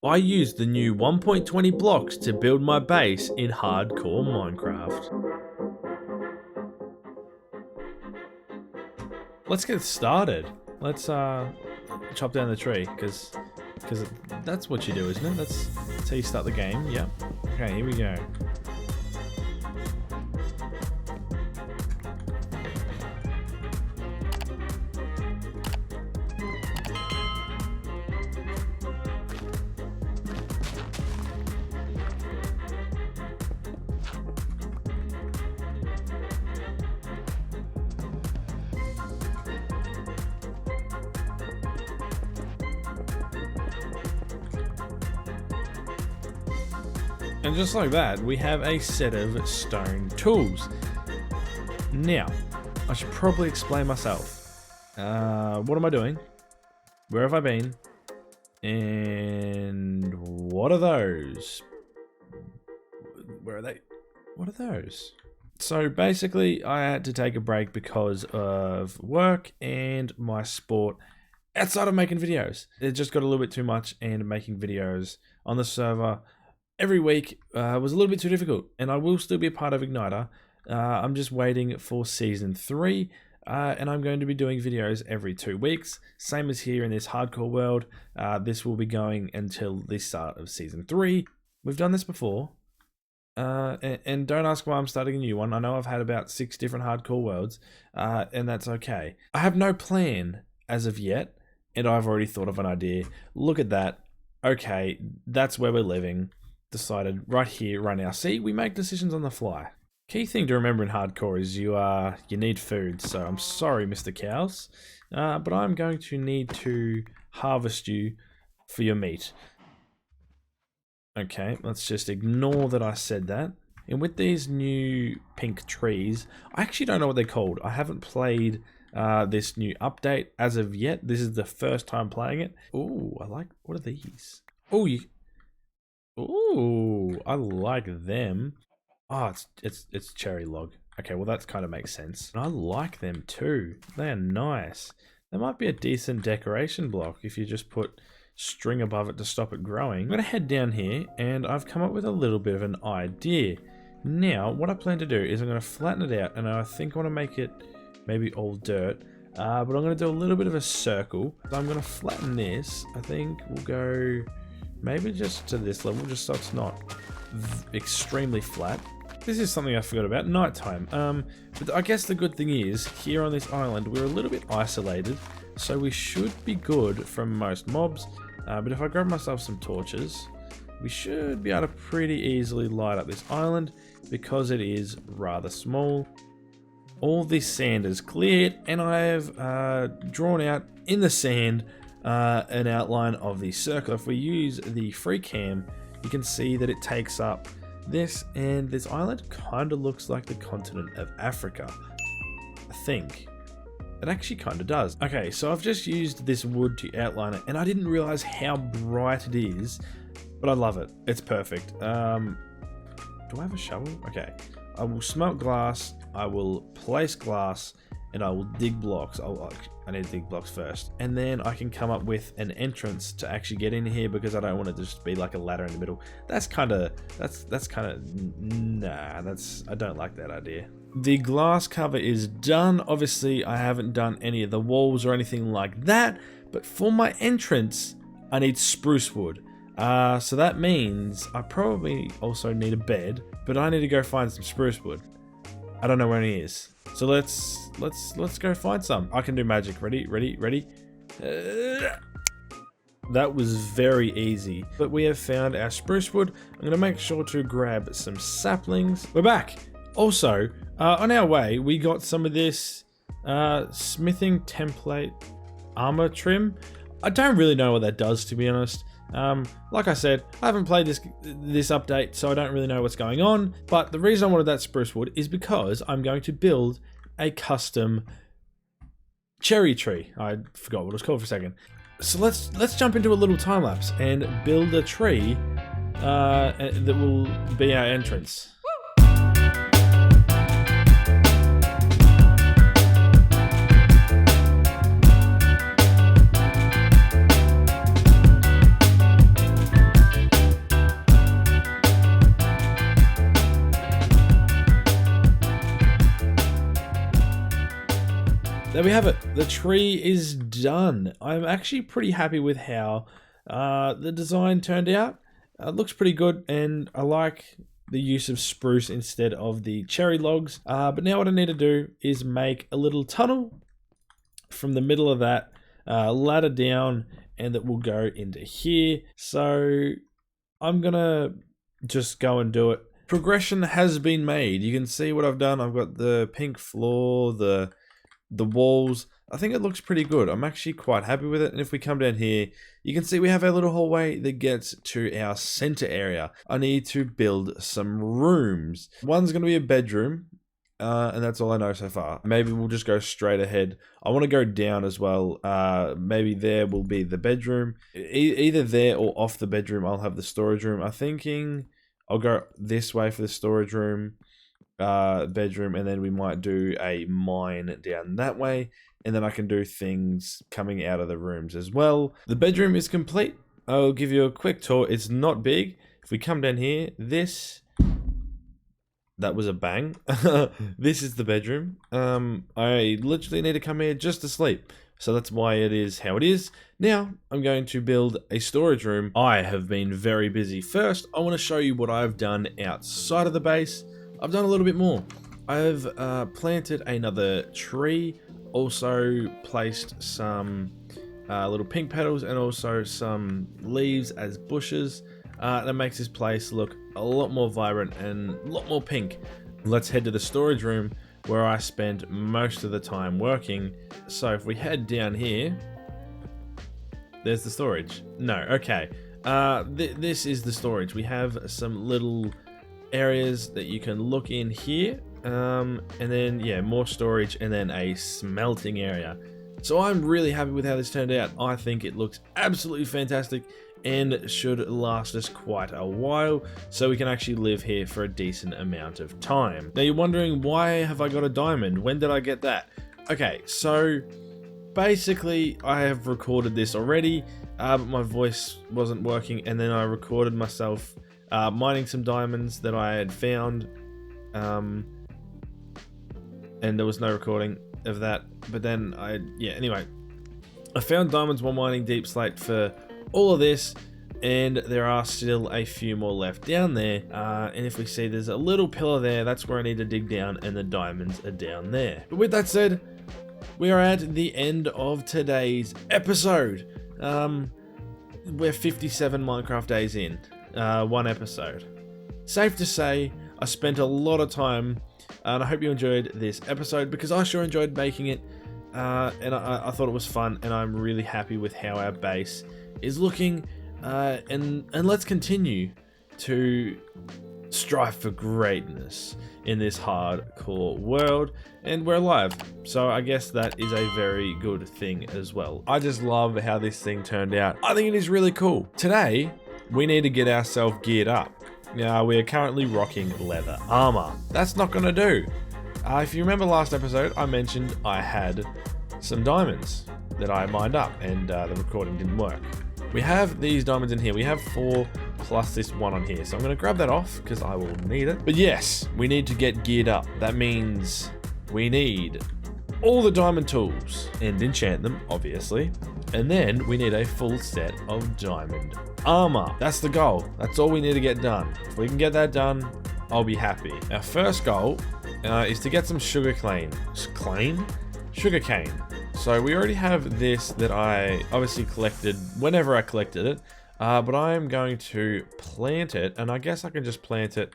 I used the new 1.20 blocks to build my base in hardcore Minecraft. Let's get started. Let's chop down the tree, because that's what you do, isn't it? That's how you start the game. Yep. Okay, here we go. And just like that, we have a set of stone tools. Now, I should probably explain myself. What am I doing? Where have I been? And what are those? Where are they? What are those? So basically, I had to take a break because of work and my sport outside of making videos. It just got a little bit too much, and making videos on the server every week was a little bit too difficult, and I will still be a part of Igniter. I'm just waiting for Season 3, and I'm going to be doing videos every 2 weeks, same as here in this hardcore world. This will be going until the start of Season 3. We've done this before, and don't ask why I'm starting a new one. I know I've had about 6 different hardcore worlds, and that's okay. I have no plan as of yet, and I've already thought of an idea. Look at that. Okay, that's where we're living. Decided right here, right now. See, we make decisions on the fly. Key thing to remember in hardcore is you need food. So I'm sorry, Mr. Cows, but I'm going to need to harvest you for your meat. Okay, let's just ignore that I said that. And with these new pink trees, I actually don't know what they're called. I haven't played this new update as of yet. This is the first time playing it. Ooh, I like. What are these? Oh, Ooh, I like them. Oh, it's cherry log. Okay, well that kind of makes sense. I like them too. They are nice. They might be a decent decoration block if you just put string above it to stop it growing. I'm gonna head down here, and I've come up with a little bit of an idea. Now, what I plan to do is I'm gonna flatten it out, and I think I want to make it maybe all dirt. But I'm gonna do a little bit of a circle. So I'm gonna flatten this. I think we'll go maybe just to this level, just so it's not extremely flat. This is something I forgot about, nighttime. But I guess the good thing is, here on this island, we're a little bit isolated, so we should be good from most mobs. But if I grab myself some torches, we should be able to pretty easily light up this island, because it is rather small. All this sand is cleared, and I have drawn out in the sand an outline of the circle. If we use the free cam, you can see that it takes up this, and this island kind of looks like the continent of Africa. I think it actually kind of does. Okay, so I've just used this wood to outline it, and I didn't realize how bright it is, but I love it. It's perfect. Do I have a shovel? Okay, I will smelt glass, I will place glass, and I will dig blocks. I need to dig blocks first, and then I can come up with an entrance to actually get in here, because I don't want it to just be like a ladder in the middle. That's kind of nah. I don't like that idea. The glass cover is done. Obviously, I haven't done any of the walls or anything like that. But for my entrance, I need spruce wood. So that means I probably also need a bed, but I need to go find some spruce wood. I don't know where any is. So let's go find some. I can do magic. Ready? That was very easy. But we have found our spruce wood. I'm going to make sure to grab some saplings. We're back. Also, on our way, we got some of this smithing template armor trim. I don't really know what that does, to be honest. Like I said, I haven't played this update, so I don't really know what's going on. But the reason I wanted that spruce wood is because I'm going to build a custom cherry tree. I forgot what it was called for a second. So let's jump into a little time lapse and build a tree that will be our entrance. there we have it. The tree is done. I'm actually pretty happy with how the design turned out. It looks pretty good, and I like the use of spruce instead of the cherry logs. But now what I need to do is make a little tunnel from the middle of that, ladder down, and that will go into here. So I'm gonna just go and do it. Progression has been made. You can see what I've done. I've got the pink floor, the walls. I think it looks pretty good. I'm actually quite happy with it. And if we come down here, you can see we have a little hallway that gets to our center area. I need to build some rooms. One's going to be a bedroom, and that's all I know so far. Maybe we'll just go straight ahead. I want to go down as well. Maybe there will be the bedroom. Either there or off the bedroom, I'll have the storage room. I'm thinking I'll go this way for the storage room, bedroom, and then we might do a mine down that way. And then I can do things coming out of the rooms as well. The bedroom is complete. I'll give you a quick tour. It's not big. If we come down here, that was a bang. This is the bedroom. I literally need to come here just to sleep. So that's why it is how it is. Now, I'm going to build a storage room. I have been very busy. First, I want to show you what I've done outside of the base. I've done a little bit more. I've planted another tree. Also placed some little pink petals and also some leaves as bushes. That makes this place look a lot more vibrant and a lot more pink. Let's head to the storage room where I spend most of the time working. So if we head down here, there's the storage. No, okay. This is the storage. We have some little areas that you can look in here. And then, yeah, more storage, and then a smelting area. So I'm really happy with how this turned out. I think it looks absolutely fantastic and should last us quite a while, so we can actually live here for a decent amount of time. Now you're wondering, why have I got a diamond? When did I get that? Okay, so basically I have recorded this already, but my voice wasn't working, and then I recorded myself mining some diamonds that I had found. And there was no recording of that, but then anyway, I found diamonds while mining deep slate for all of this, and there are still a few more left down there, and if we see there's a little pillar there, that's where I need to dig down, and the diamonds are down there. But with that said, we are at the end of today's episode. We're 57 Minecraft days in, one episode. Safe to say, I spent a lot of time, and I hope you enjoyed this episode, because I sure enjoyed making it, and I thought it was fun, and I'm really happy with how our base is looking, and let's continue to strive for greatness in this hardcore world, and we're alive, so I guess that is a very good thing as well. I just love how this thing turned out. I think it is really cool. Today, we need to get ourselves geared up. Now, we are currently rocking leather armor. That's not going to do. If you remember last episode, I mentioned I had some diamonds that I mined up, and the recording didn't work. We have these diamonds in here. We have 4 plus this 1 on here. So I'm going to grab that off because I will need it. But yes, we need to get geared up. That means we need all the diamond tools and enchant them, obviously. And then we need a full set of diamond armor. That's the goal. That's all we need to get done. If we can get that done, I'll be happy. Our first goal is to get some sugarcane. Sugarcane. So we already have this that I obviously collected whenever I collected it. But I am going to plant it, and I guess I can just plant it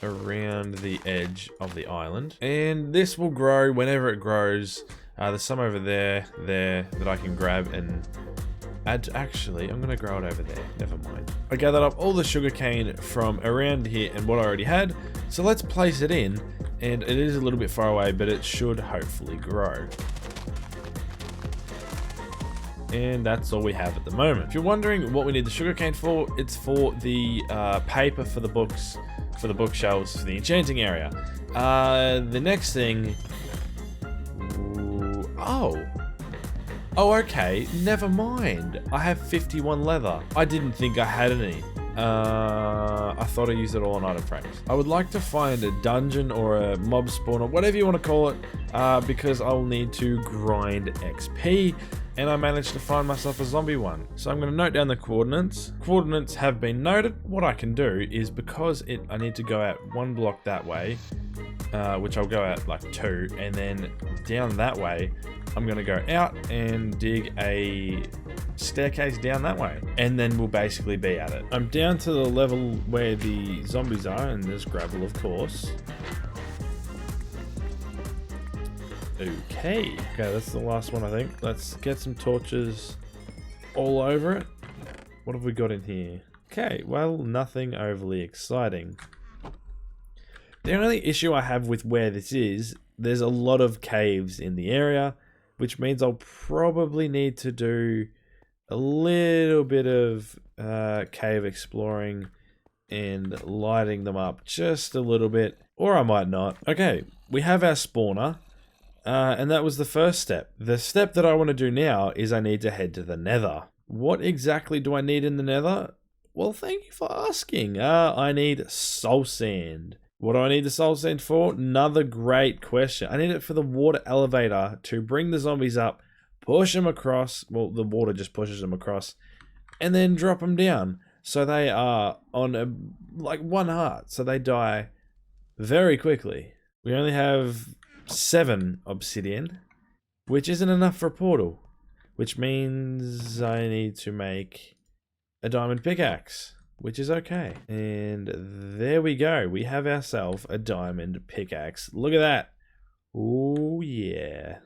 around the edge of the island. And this will grow whenever it grows. There's some over there that I can grab and add. Actually, I'm going to grow it over there. Never mind. I gathered up all the sugarcane from around here and what I already had. So let's place it in. And it is a little bit far away, but it should hopefully grow. And that's all we have at the moment. If you're wondering what we need the sugarcane for, it's for the paper for the books, for the bookshelves, for the enchanting area. The next thing... Oh, okay. Never mind. I have 51 leather. I didn't think I had any. I thought I used it all on item frames. I would like to find a dungeon or a mob spawner, whatever you want to call it, because I'll need to grind XP, and I managed to find myself a zombie one. So I'm going to note down the coordinates. Coordinates have been noted. What I can do is, because I need to go out 1 block that way, which I'll go out like 2, and then down that way, I'm going to go out and dig a staircase down that way, and then we'll basically be at it. I'm down to the level where the zombies are, and there's gravel, of course. Okay, that's the last one, I think. Let's get some torches all over it. What have we got in here? Okay, well, nothing overly exciting. The only issue I have with where this is, there's a lot of caves in the area, which means I'll probably need to do a little bit of cave exploring and lighting them up just a little bit, or I might not. Okay, we have our spawner, and that was the first step. The step that I want to do now is I need to head to the Nether. What exactly do I need in the Nether? Well, thank you for asking. I need soul sand. What do I need the soul sand for? Another great question. I need it for the water elevator to bring the zombies up, push them across. Well, the water just pushes them across, and then drop them down. So they are on like 1 heart. So they die very quickly. We only have 7 obsidian, which isn't enough for a portal, which means I need to make a diamond pickaxe, which is okay. And there we go. We have ourselves a diamond pickaxe. Look at that. Oh, yeah.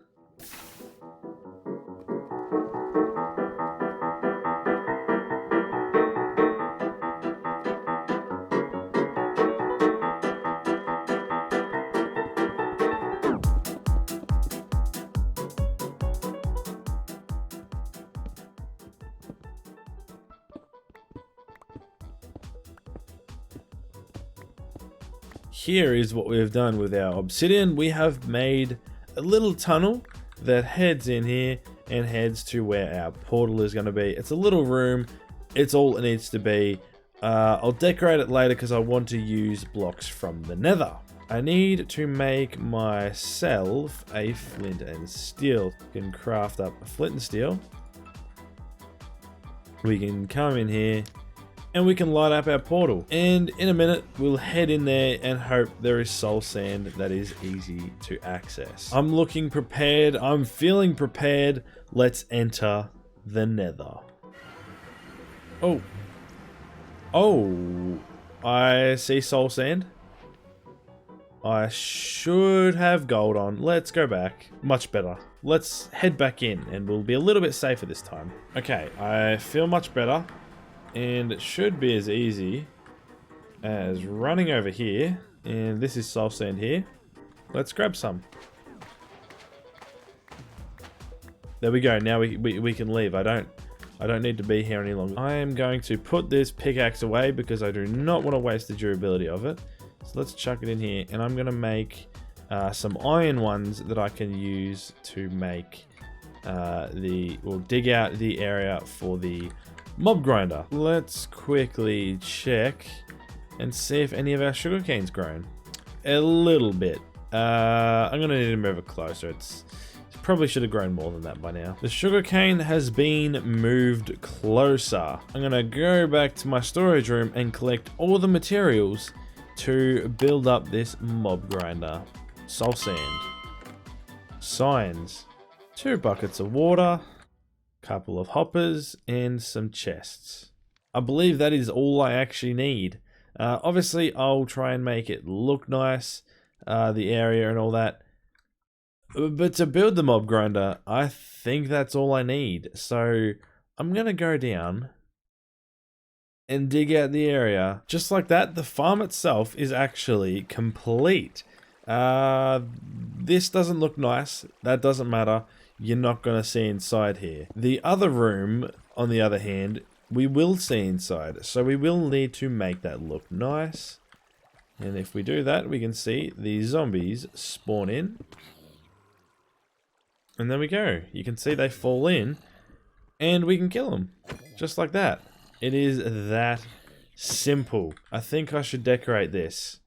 Here is what we've done with our obsidian. We have made a little tunnel that heads in here and heads to where our portal is going to be. It's a little room. It's all it needs to be. I'll decorate it later because I want to use blocks from the Nether. I need to make myself a flint and steel. We can craft up a flint and steel. We can come in here and we can light up our portal. And in a minute, we'll head in there and hope there is soul sand that is easy to access. I'm looking prepared. I'm feeling prepared. Let's enter the Nether. Oh. Oh. I see soul sand. I should have gold on. Let's go back. Much better. Let's head back in and we'll be a little bit safer this time. Okay, I feel much better. And it should be as easy as running over here. And this is soul sand here. Let's grab some. There we go. Now we can leave. I don't need to be here any longer. I am going to put this pickaxe away because I do not want to waste the durability of it. So let's chuck it in here. And I'm going to make some iron ones that I can use to make dig out the area for the mob grinder. Let's quickly check and see if any of our sugarcane's grown. A little bit. I'm gonna need to move it closer. It probably should have grown more than that by now. The sugarcane has been moved closer. I'm gonna go back to my storage room and collect all the materials to build up this mob grinder. Soul sand. Signs. 2 buckets of water. Couple of hoppers and some chests. I believe that is all I actually need. Obviously I'll try and make it look nice, the area and all that, but to build the mob grinder I think that's all I need. So I'm gonna go down and dig out the area. Just like that, the farm itself is actually complete. This doesn't look nice. That doesn't matter. You're not going to see inside here. The other room, on the other hand, we will see inside. So we will need to make that look nice. And if we do that, we can see the zombies spawn in. And there we go. You can see they fall in. And we can kill them. Just like that. It is that Simple. I think I should decorate this.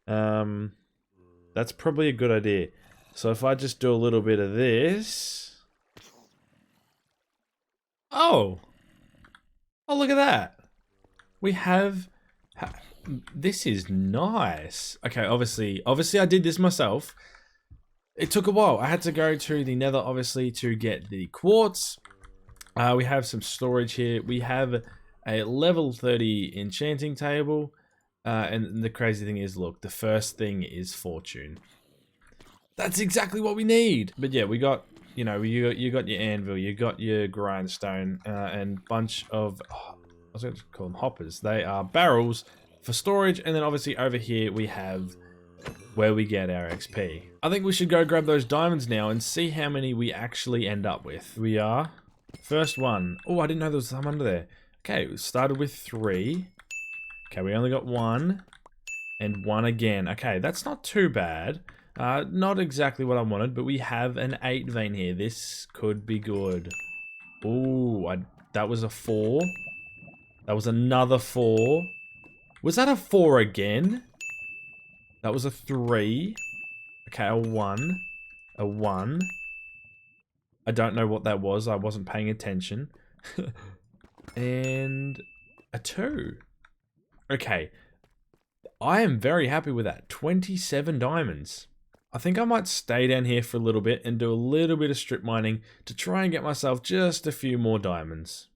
That's probably a good idea. So if I just do a little bit of this. Oh! Oh, look at that. We have... This is nice. Okay, obviously I did this myself. It took a while. I had to go to the Nether, obviously, to get the quartz. We have some storage here. We have a level 30 enchanting table. And the crazy thing is, look, the first thing is fortune. That's exactly what we need. But yeah, we got, you know, you got your anvil, you got your grindstone, and bunch of, I was going to call them hoppers. They are barrels for storage. And then obviously over here we have where we get our XP. I think we should go grab those diamonds now and see how many we actually end up with. We are first one. Oh, I didn't know there was some under there. Okay, we started with 3. Okay, we only got 1 and 1 again. Okay, that's not too bad. Not exactly what I wanted, but we have an 8 vein here. This could be good. Ooh, that was a 4. That was another 4. Was that a 4 again? That was a 3. Okay, a 1. A 1. I don't know what that was. I wasn't paying attention. And a 2. Okay. I am very happy with that. 27 diamonds. I think I might stay down here for a little bit and do a little bit of strip mining to try and get myself just a few more diamonds.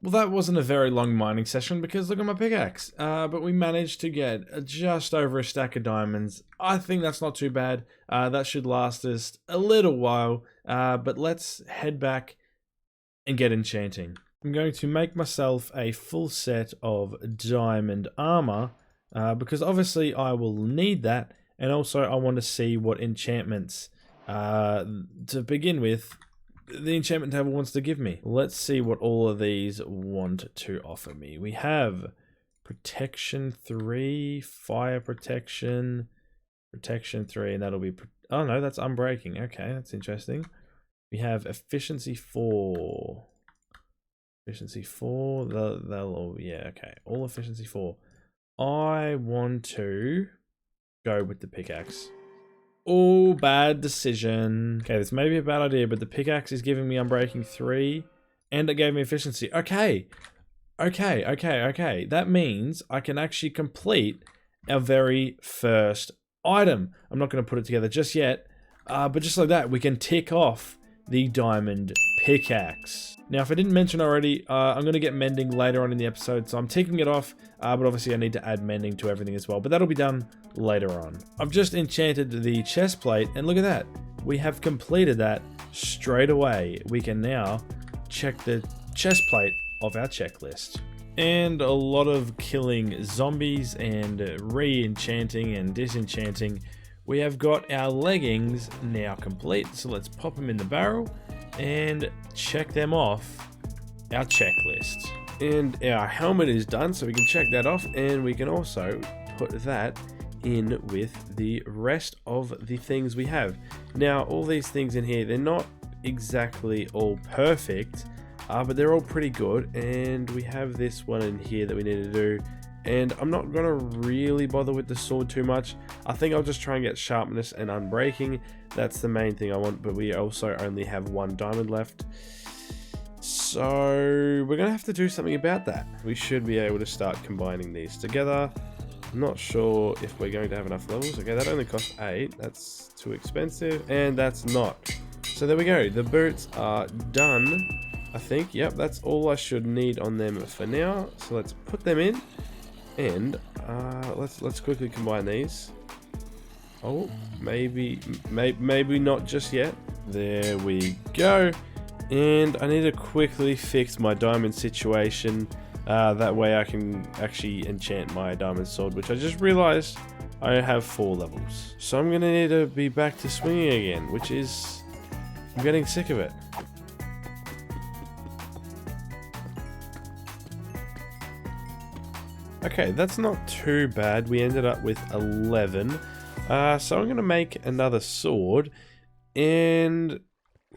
Well, that wasn't a very long mining session because look at my pickaxe. But we managed to get just over a stack of diamonds. I think that's not too bad. That should last us a little while. But let's head back and get enchanting. I'm going to make myself a full set of diamond armor because obviously I will need that. And also I want to see what enchantments to begin with the enchantment table wants to give me. Let's see what all of these want to offer me. We have protection 3, fire protection, protection 3, and that'll be, oh no, that's unbreaking. Okay, that's interesting. We have efficiency 4. Efficiency 4, they'll all, yeah, okay. All efficiency 4. I want to go with the pickaxe. Oh, bad decision. Okay, this may be a bad idea, but the pickaxe is giving me unbreaking 3, and it gave me efficiency. Okay. That means I can actually complete our very first item. I'm not going to put it together just yet, but just like that, we can tick off the diamond pickaxe. Now, if I didn't mention already, I'm going to get mending later on in the episode, so I'm ticking it off, but obviously I need to add mending to everything as well, but that'll be done later on. I've just enchanted the chest plate, and look at that. We have completed that straight away. We can now check the chest plate of our checklist. And a lot of killing zombies and re-enchanting and disenchanting. We have got our leggings now complete, so let's pop them in the barrel and check them off our checklist. And our helmet is done, so we can check that off, and we can also put that in with the rest of the things we have. Now, all these things in here, they're not exactly all perfect, but they're all pretty good, and we have this one in here that we need to do. And I'm not going to really bother with the sword too much. I think I'll just try and get sharpness and unbreaking. That's the main thing I want, but we also only have 1 diamond left. So we're going to have to do something about that. We should be able to start combining these together. I'm not sure if we're going to have enough levels. Okay, that only costs 8. That's too expensive, and that's not. So there we go. The boots are done, I think. Yep, that's all I should need on them for now. So let's put them in. And let's quickly combine these. Oh, maybe not just yet. There we go. And I need to quickly fix my diamond situation. That way I can actually enchant my diamond sword, which I just realized I have 4 levels. So I'm gonna need to be back to swinging again, which is, I'm getting sick of it. Okay, that's not too bad. We ended up with 11. So I'm going to make another sword. And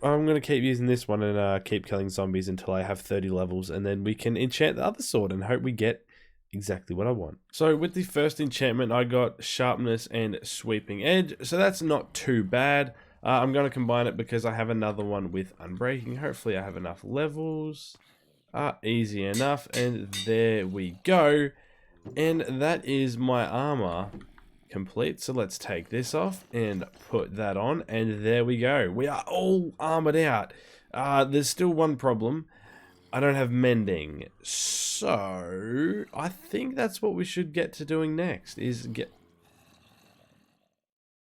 I'm going to keep using this one and keep killing zombies until I have 30 levels. And then we can enchant the other sword and hope we get exactly what I want. So with the first enchantment, I got sharpness and sweeping edge. So that's not too bad. I'm going to combine it because I have another one with unbreaking. Hopefully I have enough levels. Easy enough. And there we go. And that is my armor complete. So let's take this off and put that on. And there we go. We are all armored out. There's still one problem. I don't have mending. So I think that's what we should get to doing next is get...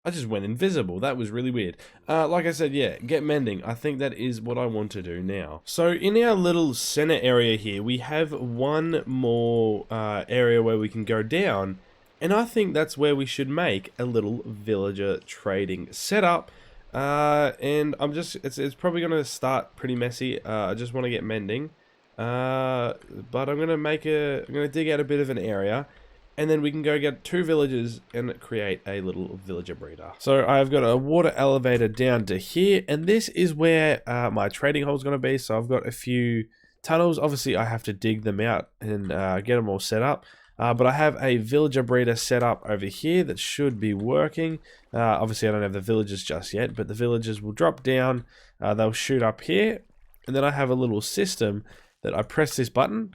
I just went invisible. That was really weird. Like I said, yeah, get mending. I think that is what I want to do now. So in our little center area here, we have one more area where we can go down. And I think that's where we should make a little villager trading setup. And I'm just, it's probably going to start pretty messy. I just want to get mending. But I'm going to dig out a bit of an area. And then we can go get 2 villagers and create a little villager breeder. So I've got a water elevator down to here. And this is where my trading hole is going to be. So I've got a few tunnels. Obviously, I have to dig them out and get them all set up. But I have a villager breeder set up over here that should be working. Obviously, I don't have the villagers just yet. But the villagers will drop down. They'll shoot up here. And then I have a little system that I press this button.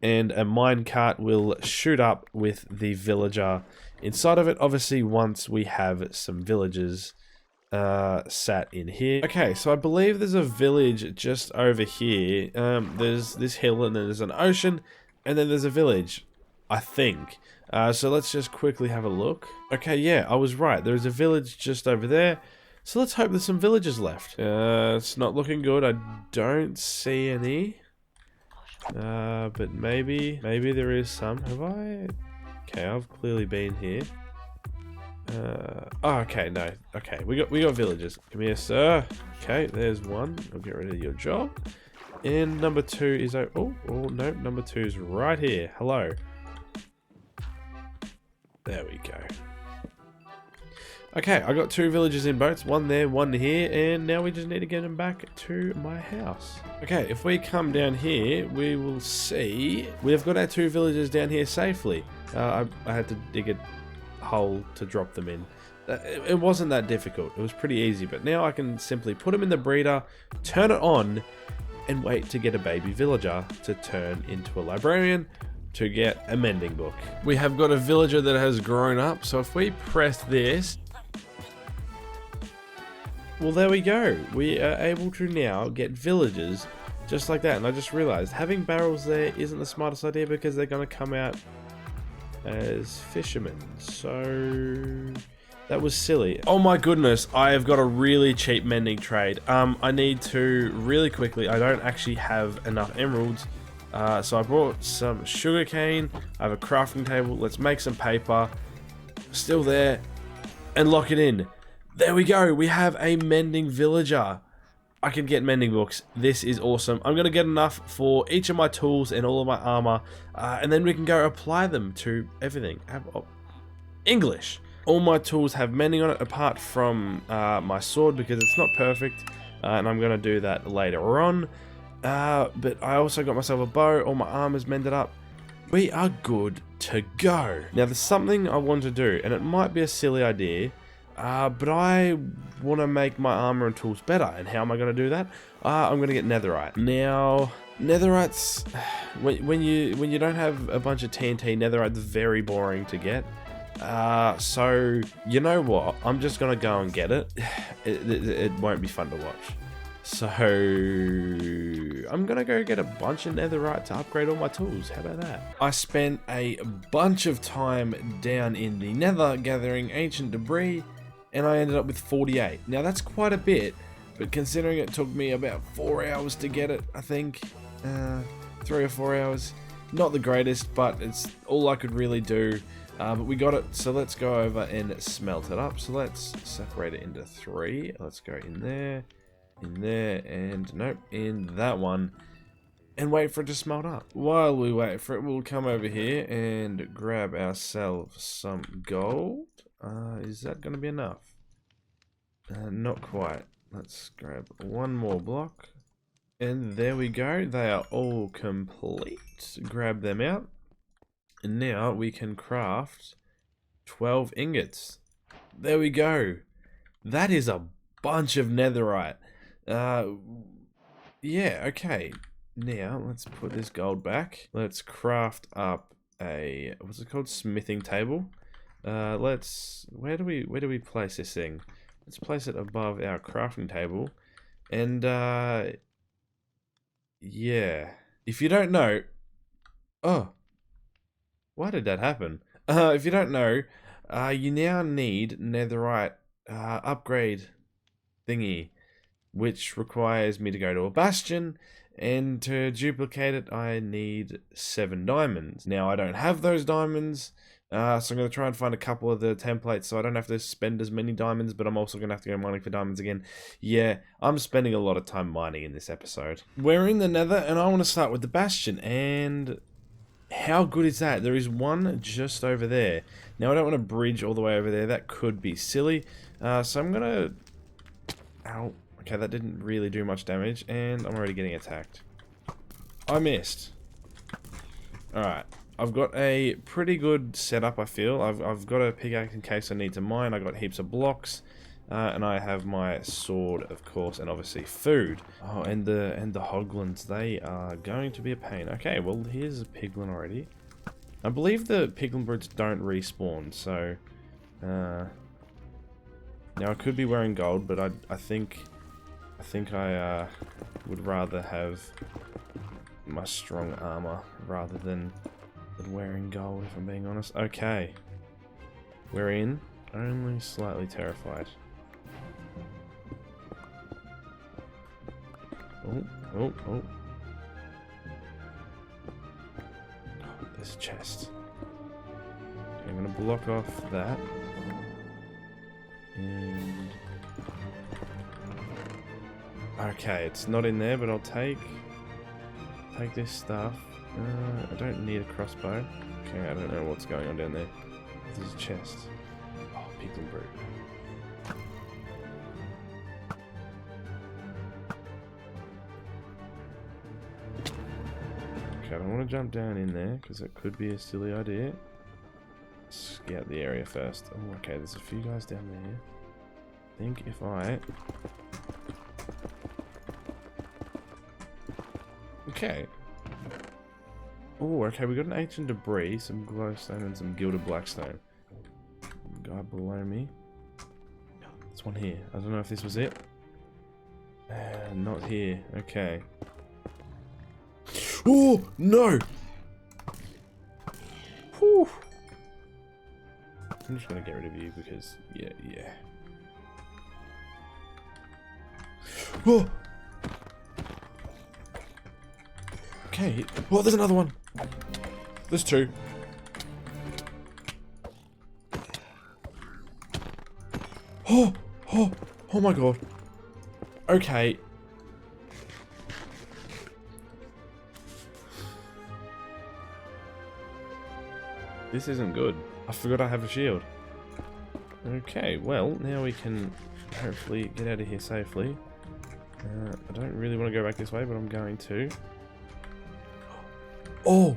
And a minecart will shoot up with the villager inside of it. Obviously, once we have some villagers sat in here. Okay, so I believe there's a village just over here. There's this hill and then there's an ocean. And then there's a village, I think. So let's just quickly have a look. Okay, yeah, I was right. There's a village just over there. So let's hope there's some villagers left. It's not looking good. I don't see any. But maybe there is some. Have I? Okay, I've clearly been here. Oh, okay, no. Okay, we got villagers. Come here, sir. Okay, there's one. I'll get rid of your job. And number 2 is oh no, number 2 is right here. Hello. There we go. Okay, I got 2 villagers in boats, one there, one here, and now we just need to get them back to my house. Okay, if we come down here, we will see we've got our 2 villagers down here safely. I had to dig a hole to drop them in. It wasn't that difficult. It was pretty easy, but now I can simply put them in the breeder, turn it on, and wait to get a baby villager to turn into a librarian to get a mending book. We have got a villager that has grown up, so if we press this, well, there we go. We are able to now get villagers just like that. And I just realized having barrels there isn't the smartest idea because they're going to come out as fishermen. So that was silly. Oh my goodness, I have got a really cheap mending trade. I need to really quickly, I don't actually have enough emeralds. So I brought some sugarcane. I have a crafting table. Let's make some paper. Still there. And lock it in. There we go. We have a mending villager. I can get mending books. This is awesome. I'm going to get enough for each of my tools and all of my armor. And then we can go apply them to everything. English. All my tools have mending on it apart from my sword because it's not perfect. And I'm going to do that later on. But I also got myself a bow. All my armor's mended up. We are good to go. Now there's something I want to do. And it might be a silly idea. But I want to make my armor and tools better. And how am I going to do that? I'm going to get Netherite. Now, Netherites, when you don't have a bunch of TNT, Netherite's very boring to get. So, you know what? I'm just going to go and get it. It won't be fun to watch. So, I'm going to go get a bunch of Netherite to upgrade all my tools. How about that? I spent a bunch of time down in the Nether gathering ancient debris. And I ended up with 48. Now that's quite a bit, but considering it took me about 4 hours to get it, I think, 3 or 4 hours, not the greatest, but it's all I could really do. But we got it, so let's go over and smelt it up. So let's separate it into 3. Let's go in there, and nope, in that one. and wait for it to smelt up. While we wait for it, we'll come over here and grab ourselves some gold. Is that going to be enough? Not quite. Let's grab one more block. And there we go. They are all complete. Grab them out. And now we can craft 12 ingots. There we go. That is a bunch of netherite. Yeah, okay. Now, let's put this gold back. Let's craft up a, what's it called? Smithing table. Where do we place this thing? Let's place it above our crafting table. And, yeah. If you don't know... Oh. Why did that happen? If you don't know, you now need netherite upgrade thingy, which requires me to go to a bastion, and to duplicate it I need 7 diamonds. Now I don't have those diamonds, so I'm going to try and find a couple of the templates so I don't have to spend as many diamonds, but I'm also going to have to go mining for diamonds again. Yeah, I'm spending a lot of time mining in this episode. We're in the nether and I want to start with the bastion, and how good is that? There is one just over there. Now I don't want to bridge all the way over there, that could be silly, so I'm going to... Ow. Okay, that didn't really do much damage, and I'm already getting attacked. I missed. Alright, I've got a pretty good setup, I feel. I've got a pickaxe in case I need to mine. I got heaps of blocks, and I have my sword, of course, and obviously food. Oh, and the hoglins, they are going to be a pain. Okay, well, here's a piglin already. I believe the piglin brutes don't respawn, so... now, I could be wearing gold, but I think I would rather have my strong armor rather than wearing gold, if I'm being honest. Okay. We're in. Only slightly terrified. Oh, oh, oh. Oh, there's a chest. Okay, I'm gonna block off that. And... Okay, it's not in there, but I'll take this stuff. I don't need a crossbow. Okay, I don't know what's going on down there. There's a chest. Oh, piglin brute. Okay, I don't want to jump down in there, because it could be a silly idea. Scout the area first. Oh, okay, there's a few guys down there. I think if I... Okay. Oh, okay, we got an ancient debris, some glowstone, and some gilded blackstone. Guy below me. There's one here. I don't know if this was it. Not here. Okay. Oh, no! Whew. I'm just gonna get rid of you because, yeah. Oh! Okay. Oh, there's another one. There's 2. Oh my god. Okay. This isn't good. I forgot I have a shield. Okay, well, now we can hopefully get out of here safely. I don't really want to go back this way, but I'm going to. Oh,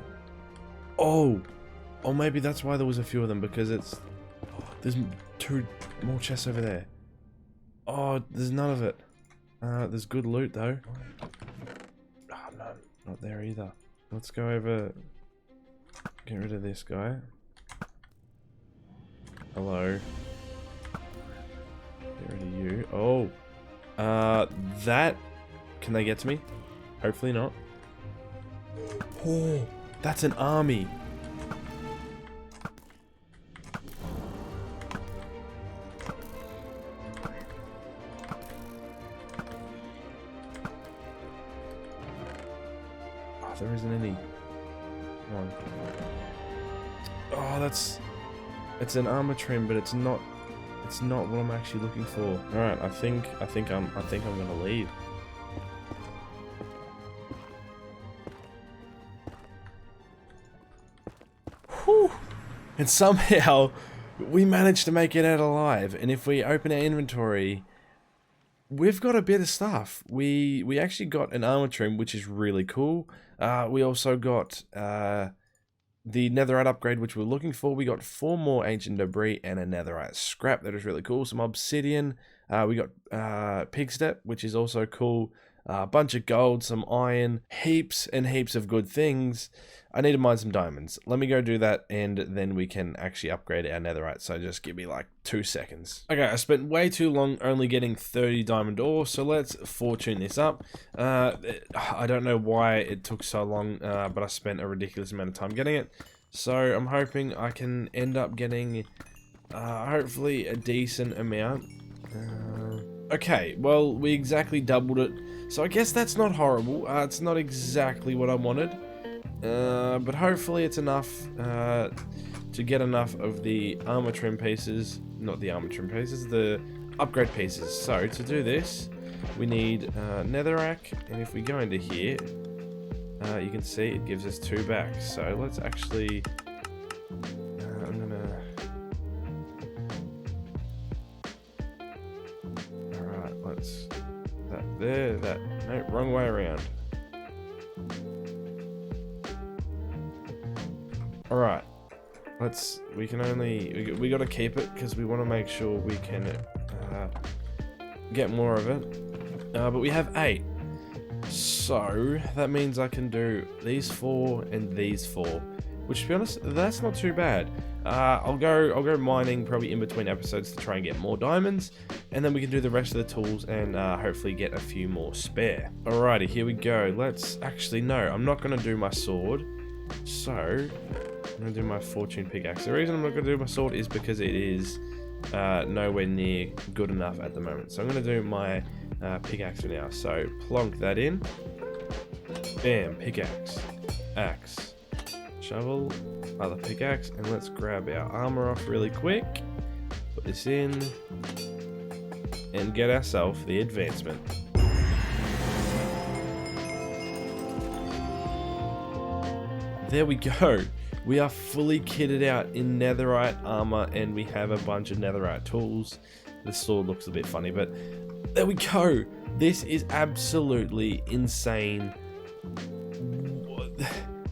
maybe that's why there was a few of them, because it's... There's 2 more chests over there. Oh, there's none of it. There's good loot, though. Oh, no, not there either. Let's go over... Get rid of this guy. Hello. Get rid of you. Oh. That... Can they get to me? Hopefully not. Oh, that's an army. Oh, there isn't any. Come on. Oh, it's an armor trim, but it's not what I'm actually looking for. All right, I think I'm gonna leave. Whew. And somehow we managed to make it out alive. And if we open our inventory, we've got a bit of stuff. We actually got an armor trim, which is really cool. We also got the netherite upgrade, which we're looking for. We got 4 more ancient debris and a netherite scrap. That is really cool. Some obsidian. We got pig step, which is also cool. A bunch of gold, some iron, heaps and heaps of good things. I need to mine some diamonds. Let me go do that, and then we can actually upgrade our netherite. So just give me like 2 seconds. Okay, I spent way too long only getting 30 diamond ore, so let's fortune this up. I don't know why it took so long, but I spent a ridiculous amount of time getting it. So I'm hoping I can end up getting hopefully a decent amount. Okay, well, we exactly doubled it. So I guess that's not horrible. It's not exactly what I wanted. But hopefully it's enough to get enough of the armor trim pieces. Not the armor trim pieces, the upgrade pieces. So to do this, we need netherrack. And if we go into here, you can see it gives us 2 back. So let's actually... I'm gonna... Alright, let's... No, wrong way around. Alright, we gotta keep it because we want to make sure we can get more of it. But we have 8. So that means I can do these 4 and these 4, which to be honest, that's not too bad. I'll go mining probably in between episodes to try and get more diamonds, and then we can do the rest of the tools and hopefully get a few more spare. Alrighty, here we go. Let's actually, no, I'm not gonna do my sword. So I'm gonna do my fortune pickaxe. The reason I'm not gonna do my sword is because it is nowhere near good enough at the moment. So I'm gonna do my pickaxe for now. So plonk that in. Bam, pickaxe, axe, shovel, other pickaxe, and let's grab our armor off really quick. Put this in and get ourselves the advancement. There we go. We are fully kitted out in netherite armor, and we have a bunch of netherite tools. The sword looks a bit funny, but there we go. This is absolutely insane.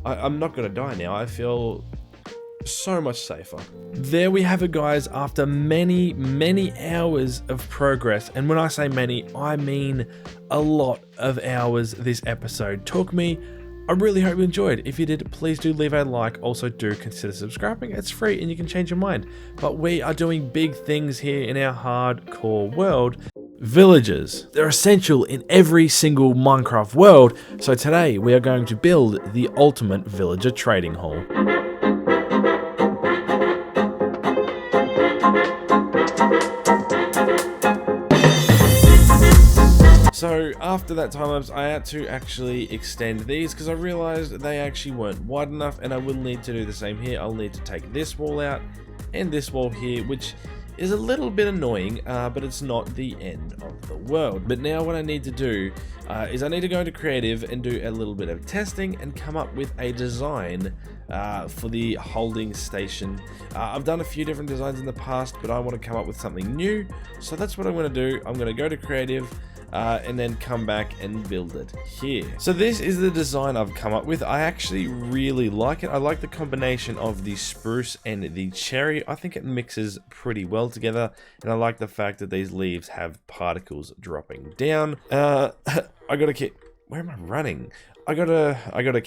I'm not gonna die now. I feel so much safer. There we have it, guys. After many hours of progress, and when I say many, I mean a lot of hours this episode took me. I really hope you enjoyed. If you did, please do leave a like. Also do consider subscribing. It's free and you can change your mind. But we are doing big things here in our hardcore world. Villagers. They're essential in every single Minecraft world. So today we are going to build the ultimate villager trading hall. So after that time lapse, I had to actually extend these because I realized they actually weren't wide enough, and I will need to do the same here. I'll need to take this wall out and this wall here, which is a little bit annoying, but it's not the end of the world. But now what I need to do is I need to go into creative and do a little bit of testing and come up with a design for the holding station. I've done a few different designs in the past, but I want to come up with something new. So that's what I'm going to do. I'm going to go to creative, and then come back and build it here. So this is the design I've come up with. I actually really like it. I like the combination of the spruce and the cherry. I think it mixes pretty well together, and I like the fact that these leaves have particles dropping down. I gotta keep... Where am I running? I gotta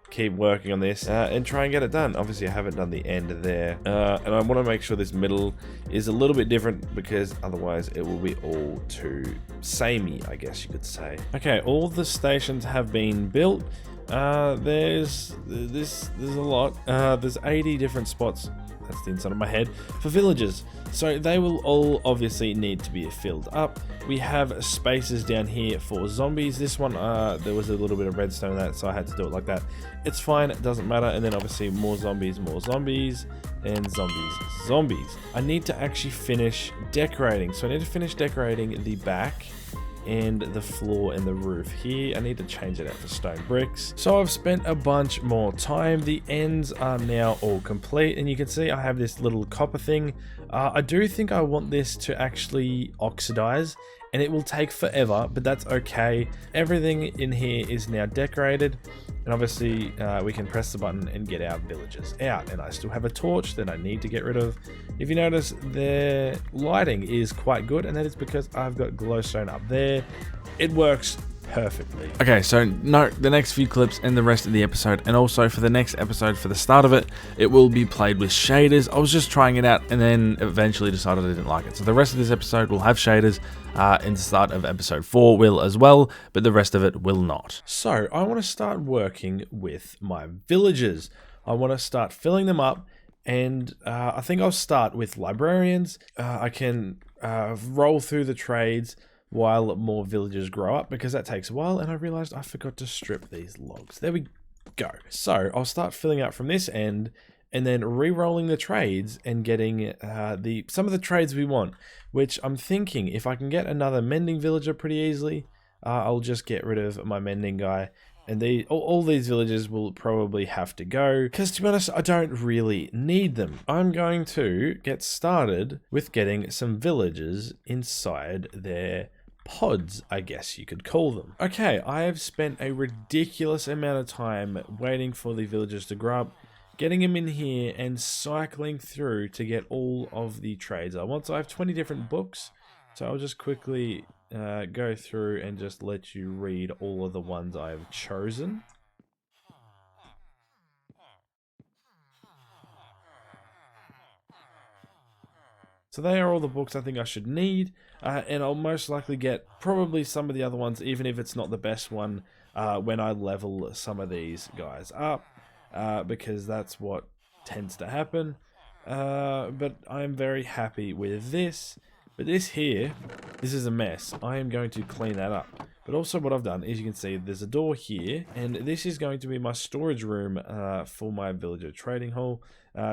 keep working on this and try and get it done. Obviously I haven't done the end there, and I want to make sure this middle is a little bit different because otherwise it will be all too samey, I guess you could say. Okay, all the stations have been built. There's a lot. There's 80 different spots. That's the inside of my head for villagers. So they will all obviously need to be filled up. We have spaces down here for zombies. This one, there was a little bit of redstone in that, so I had to do it like that. It's fine, it doesn't matter. And then obviously more zombies, and zombies. I need to actually finish decorating. So I need to finish decorating the back and the floor and the roof here. I need to change it out for stone bricks. So I've spent a bunch more time. The ends are now all complete, and you can see I have this little copper thing. I do think I want this to actually oxidize, and it will take forever, but that's okay. Everything in here is now decorated, and obviously we can press the button and get our villagers out. And I still have a torch that I need to get rid of. If you notice, their lighting is quite good, and that is because I've got glowstone up there. It works perfectly. Okay, so note the next few clips and the rest of the episode, and also for the next episode, for the start of it, it will be played with shaders. I was just trying it out and then eventually decided I didn't like it. So the rest of this episode will have shaders, and the start of episode 4 will as well, but the rest of it will not. So I want to start working with my villagers. I want to start filling them up, and I think I'll start with librarians. I can roll through the trades while more villagers grow up, because that takes a while, and I realized I forgot to strip these logs. There we go. So I'll start filling out from this end, and then re-rolling the trades and getting some of the trades we want, which I'm thinking if I can get another mending villager pretty easily, I'll just get rid of my mending guy, and all these villagers will probably have to go, because to be honest, I don't really need them. I'm going to get started with getting some villagers inside their pods, I guess you could call them. Okay, I have spent a ridiculous amount of time waiting for the villagers to grow up, getting them in here and cycling through to get all of the trades I want. So I have 20 different books, so I'll just quickly go through and just let you read all of the ones I've chosen. So they are all the books I think I should need, and I'll most likely get probably some of the other ones, even if it's not the best one, when I level some of these guys up, because that's what tends to happen. But I'm very happy with this. But this here, this is a mess. I am going to clean that up. But also what I've done is, you can see there's a door here, and this is going to be my storage room for my villager trading hall.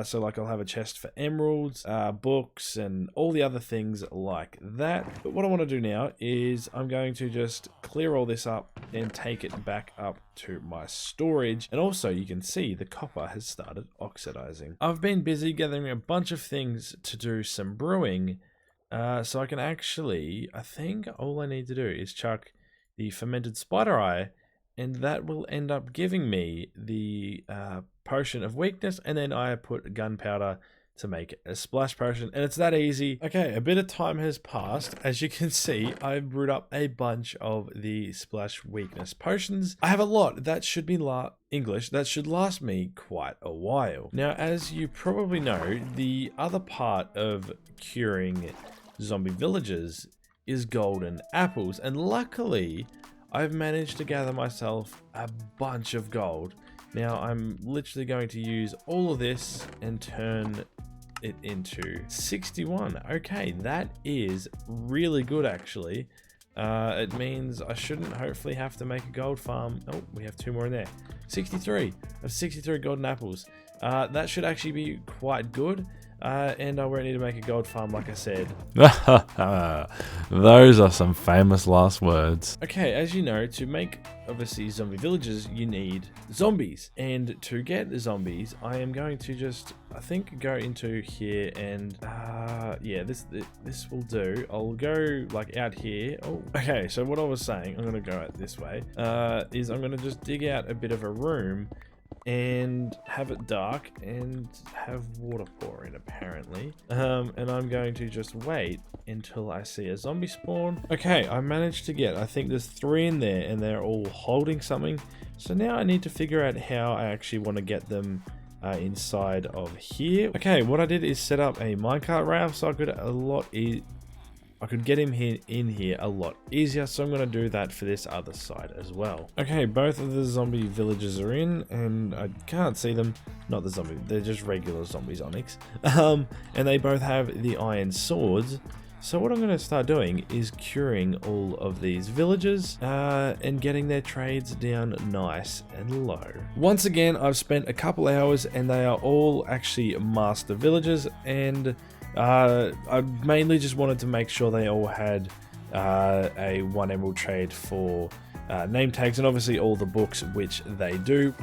So like I'll have a chest for emeralds, books, and all the other things like that. But what I want to do now is I'm going to just clear all this up and take it back up to my storage. And also you can see the copper has started oxidizing. I've been busy gathering a bunch of things to do some brewing. So I can actually, I think all I need to do is chuck the fermented spider eye, and that will end up giving me the potion of weakness, and then I put gunpowder to make a splash potion, and it's that easy. Okay, a bit of time has passed. As you can see, I've brewed up a bunch of the splash weakness potions. I have a lot. That should be English. That should last me quite a while. Now, as you probably know, the other part of curing zombie villagers is golden apples, and luckily I've managed to gather myself a bunch of gold. Now I'm literally going to use all of this and turn it into 61. Okay, that is really good actually. It means I shouldn't hopefully have to make a gold farm. Oh, we have 2 more in there. 63 of 63 golden apples. That should actually be quite good. And I won't need to make a gold farm, like I said. Those are some famous last words. Okay, as you know, to make obviously zombie villages, you need zombies. And to get the zombies, I am going to just, I think, go into here and yeah, this will do. I'll go like out here. Oh, okay. So what I was saying, I'm gonna go out this way. Is I'm gonna just dig out a bit of a room and have it dark and have water pour in apparently, and I'm going to just wait until I see a zombie spawn. Okay, I managed to get, I think there's 3 in there, and they're all holding something. So now I need to figure out how I actually want to get them inside of here. Okay, what I did is set up a minecart rail so I could get him in here a lot easier, so I'm going to do that for this other side as well. Okay, both of the zombie villagers are in, and I can't see them. Not the zombie, they're just regular zombies, Onyx. And they both have the iron swords. So what I'm going to start doing is curing all of these villagers and getting their trades down nice and low. Once again, I've spent a couple hours, and they are all actually master villagers, and I mainly just wanted to make sure they all had a 1 emerald trade for name tags, and obviously all the books, which they do.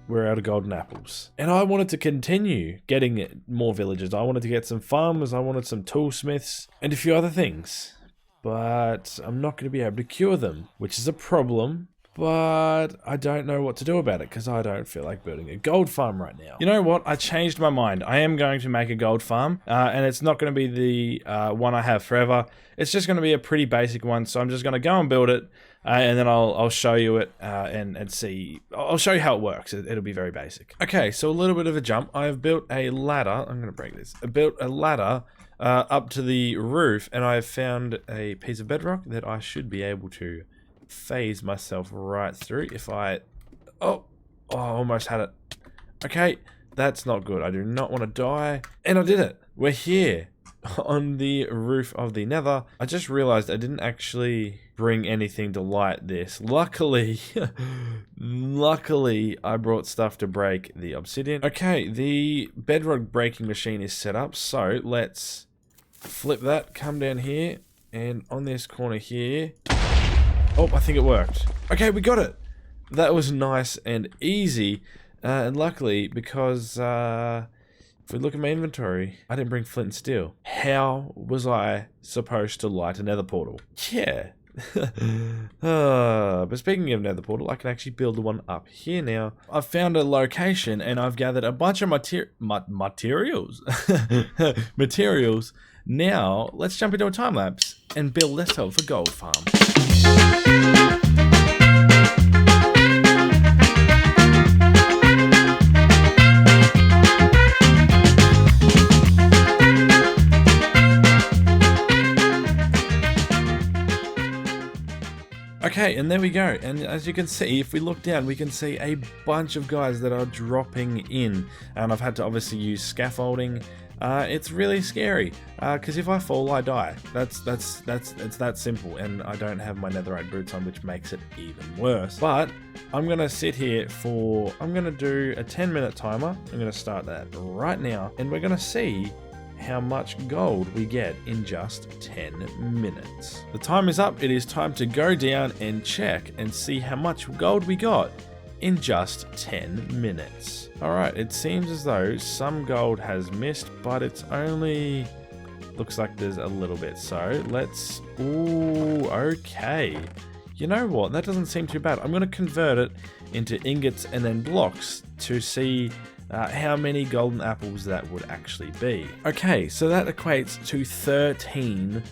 We're out of golden apples. And I wanted to continue getting more villagers. I wanted to get some farmers, I wanted some toolsmiths, and a few other things. But I'm not going to be able to cure them, which is a problem. But I don't know what to do about it because I don't feel like building a gold farm right now. You know what? I changed my mind. I am going to make a gold farm, and it's not going to be the one I have forever. It's just going to be a pretty basic one, so I'm just going to go and build it, and then I'll show you it and see. I'll show you how it works. It'll be very basic. Okay, so a little bit of a jump. I've built a ladder. I'm going to break this. I built a ladder up to the roof, and I've found a piece of bedrock that I should be able to phase myself right through if I... Oh, I almost had it. Okay, that's not good. I do not want to die. And I did it. We're here on the roof of the Nether. I just realized I didn't actually bring anything to light this. Luckily, luckily, I brought stuff to break the obsidian. Okay, the bedrock breaking machine is set up, so let's flip that, come down here, and on this corner here... Oh, I think it worked. Okay, we got it. That was nice and easy. And luckily, because if we look at my inventory, I didn't bring flint and steel. How was I supposed to light a nether portal? Yeah. But speaking of nether portal, I can actually build one up here now. I've found a location and I've gathered a bunch of materials. Materials. Now, let's jump into a time lapse and build ourselves a gold farm. Okay, and there we go. And as you can see, if we look down, we can see a bunch of guys that are dropping in. And I've had to obviously use scaffolding. It's really scary because if I fall, I die. It's that simple, and I don't have my netherite boots on, which makes it even worse. But I'm gonna sit here for... I'm gonna do a 10-minute timer. I'm gonna start that right now, and we're gonna see how much gold we get in just 10 minutes. The time is up. It is time to go down and check and see how much gold we got in just 10 minutes. Alright, it seems as though some gold has missed, but it's only... looks like there's a little bit, so let's... Ooh, okay. You know what, that doesn't seem too bad. I'm going to convert it into ingots and then blocks to see how many golden apples that would actually be. Okay, so that equates to 13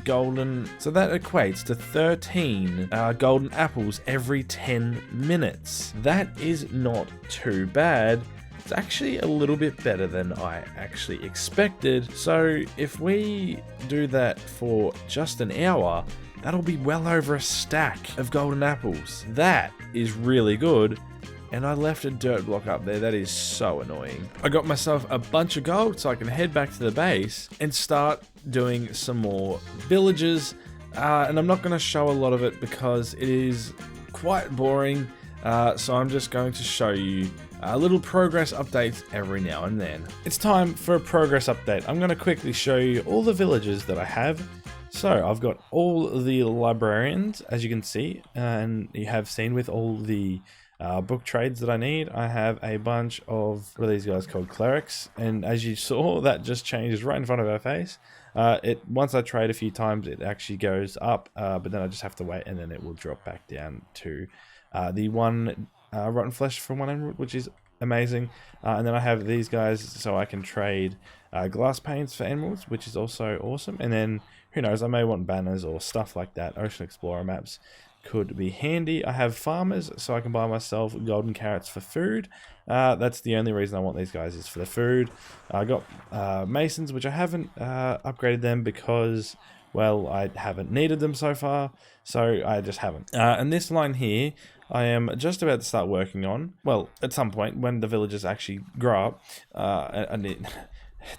golden... So that equates to 13 golden apples every 10 minutes. That is not too bad. It's actually a little bit better than I actually expected. So if we do that for just an hour, that'll be well over a stack of golden apples. That is really good. And I left a dirt block up there. That is so annoying. I got myself a bunch of gold so I can head back to the base and start doing some more villages. And I'm not going to show a lot of it because it is quite boring. So I'm just going to show you little progress updates every now and then. It's time for a progress update. I'm going to quickly show you all the villages that I have. So I've got all the librarians, as you can see, and you have seen with all the book trades that I need. I have a bunch of, what are these guys called, clerics, and as you saw, that just changes right in front of our face. Once I trade a few times, it actually goes up, but then I just have to wait, and then it will drop back down to the one rotten flesh for 1 emerald, which is amazing. And then I have these guys, so I can trade glass panes for emeralds, which is also awesome. And then who knows, I may want banners or stuff like that. Ocean Explorer maps could be handy. I have farmers, so I can buy myself golden carrots for food. That's the only reason I want these guys, is for the food. I got masons, which I haven't upgraded them because, well, I haven't needed them so far, so I just haven't. And this line here, I am just about to start working on, well, at some point when the villagers actually grow up, and it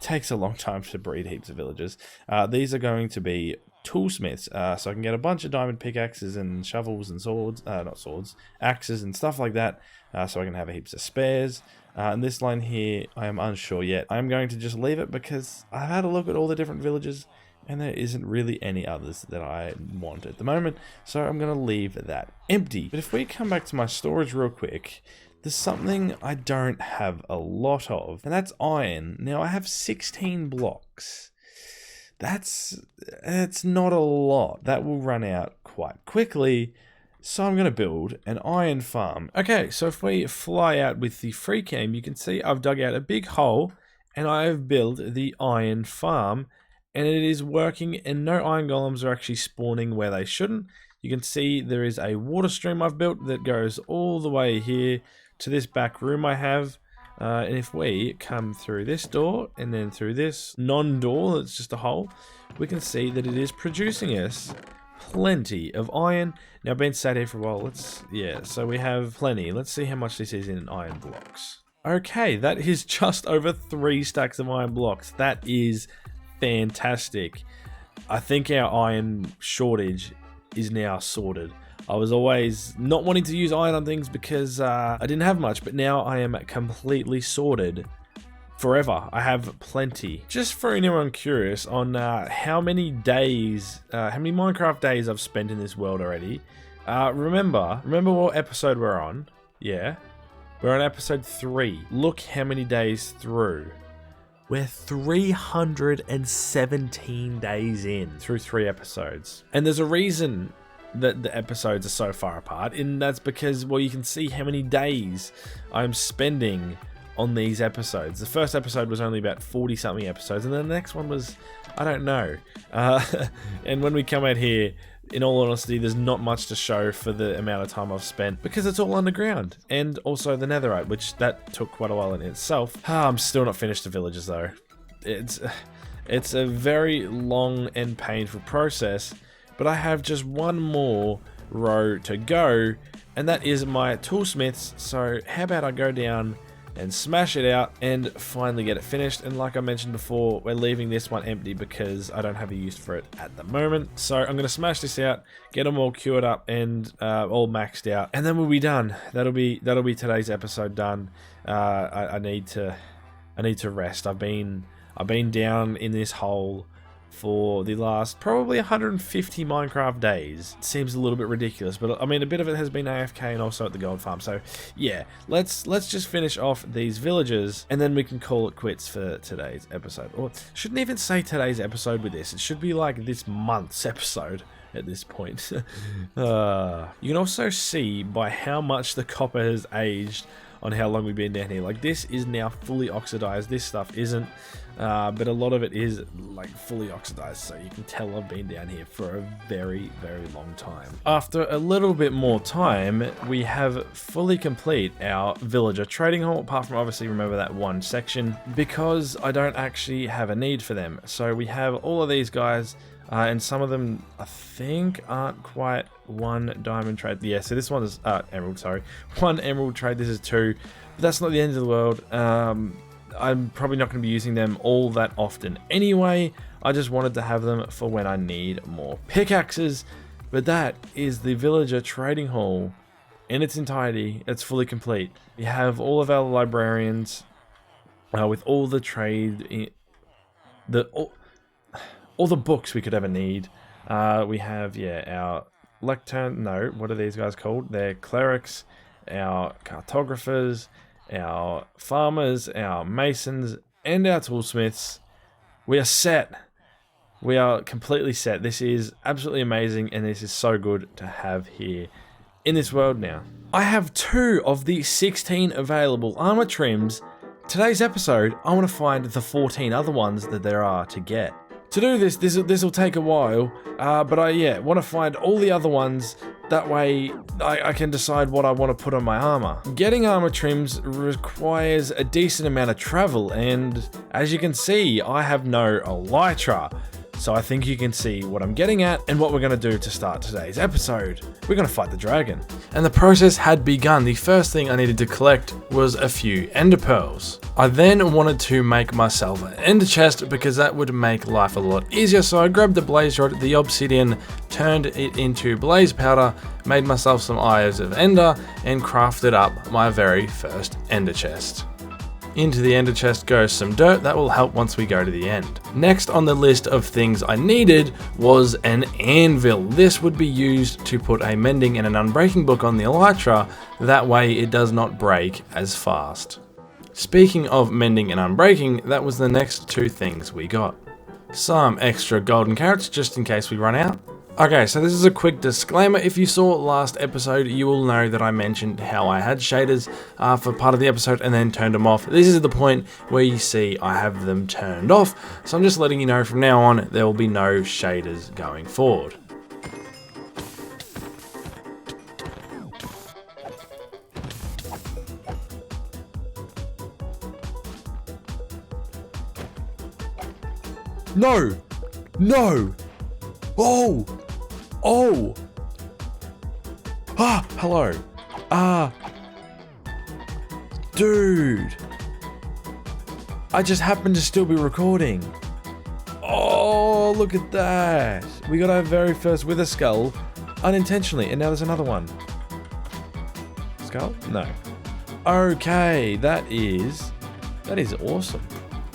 takes a long time to breed heaps of villagers. These are going to be toolsmiths, so I can get a bunch of diamond pickaxes and shovels and swords, not swords, axes and stuff like that, so I can have heaps of spares. And this line here, I am unsure yet. I'm going to just leave it because I've had a look at all the different villages And there isn't really any others that I want at the moment, so I'm going to leave that empty. But if we come back to my storage real quick, there's something I don't have a lot of, and that's iron. Now I have 16 blocks. It's not a lot. That will run out quite quickly, so I'm going to build an iron farm. Okay, so if we fly out with the free cam, you can see I've dug out a big hole, and I've built the iron farm, and it is working, and no iron golems are actually spawning where they shouldn't. You can see there is a water stream I've built that goes all the way here to this back room I have. And if we come through this door and then through this non-door that's just a hole, we can see that it is producing us plenty of iron. Now I've been sat here for a while. So we have plenty. Let's see how much this is in iron blocks. Okay, that is just over 3 stacks of iron blocks. That is fantastic. I think our iron shortage is now sorted. I was always not wanting to use iron on things because I didn't have much, but now I am completely sorted forever. I have plenty. Just for anyone curious on how many Minecraft days I've spent in this world already, remember what episode we're on? Yeah, we're on episode 3. Look how many days through. We're 317 days in through 3 episodes. And there's a reason that the episodes are so far apart, and that's because, well, you can see how many days I'm spending on these episodes. The first episode was only about 40 something episodes, and then the next one was, I don't know. And when we come out here, in all honesty, there's not much to show for the amount of time I've spent because it's all underground, and also the Netherite, which that took quite a while in itself. I'm still not finished the villages though. It's a very long and painful process. But I have just one more row to go, and that is my toolsmiths. So how about I go down and smash it out and finally get it finished. And like I mentioned before, we're leaving this one empty because I don't have a use for it at the moment. So I'm going to smash this out, get them all cured up and all maxed out, and then we'll be done. That'll be today's episode done. I need to rest. I've been down in this hole for the last probably 150 Minecraft days. It seems a little bit ridiculous, but I mean, a bit of it has been AFK and also at the gold farm. So yeah, let's just finish off these villages and then we can call it quits for today's episode. Or shouldn't even say today's episode with this. It should be like this month's episode at this point. You can also see by how much the copper has aged on how long we've been down here. Like, this is now fully oxidized. This stuff isn't. But a lot of it is like fully oxidized, so you can tell I've been down here for a very, very long time. After a little bit more time, we have fully complete our villager trading hall, apart from obviously remember that one section, because I don't actually have a need for them. So we have all of these guys, and some of them I think aren't quite one diamond trade. Yeah, so this one is emerald, sorry. 1 emerald trade, this is 2, but that's not the end of the world. I'm probably not going to be using them all that often anyway. I just wanted to have them for when I need more pickaxes. But that is the villager trading hall in its entirety. It's fully complete. We have all of our librarians with all the trade, all the books we could ever need. We have, yeah, our lectern. No, what are these guys called? They're clerics, our cartographers, our farmers, our masons, and our toolsmiths. We are set. We are completely set. This is absolutely amazing, and this is so good to have here in this world now. I have 2 of the 16 available armor trims. Today's episode, I want to find the 14 other ones that there are to get. To do this will take a while, but I want to find all the other ones. That way I can decide what I want to put on my armor. Getting armor trims requires a decent amount of travel, and as you can see, I have no elytra. So I think you can see what I'm getting at and what we're going to do to start today's episode. We're going to fight the dragon. And the process had begun. The first thing I needed to collect was a few ender pearls. I then wanted to make myself an ender chest because that would make life a lot easier. So I grabbed the blaze rod, the obsidian, turned it into blaze powder, made myself some eyes of ender, and crafted up my very first ender chest. Into the ender chest goes some dirt. That will help once we go to the end. Next on the list of things I needed was an anvil. This would be used to put a mending and an unbreaking book on the elytra. That way it does not break as fast. Speaking of mending and unbreaking, that was the next two things we got. Some extra golden carrots just in case we run out. Okay, so this is a quick disclaimer. If you saw last episode, you will know that I mentioned how I had shaders for part of the episode and then turned them off. This is the point where you see I have them turned off. So I'm just letting you know from now on, there will be no shaders going forward. No! No! Oh! Oh! Ah! Hello! Ah! Dude! I just happened to still be recording. Oh, look at that! We got our very first wither skull unintentionally, and now there's another one. Skull? No. Okay, that is awesome.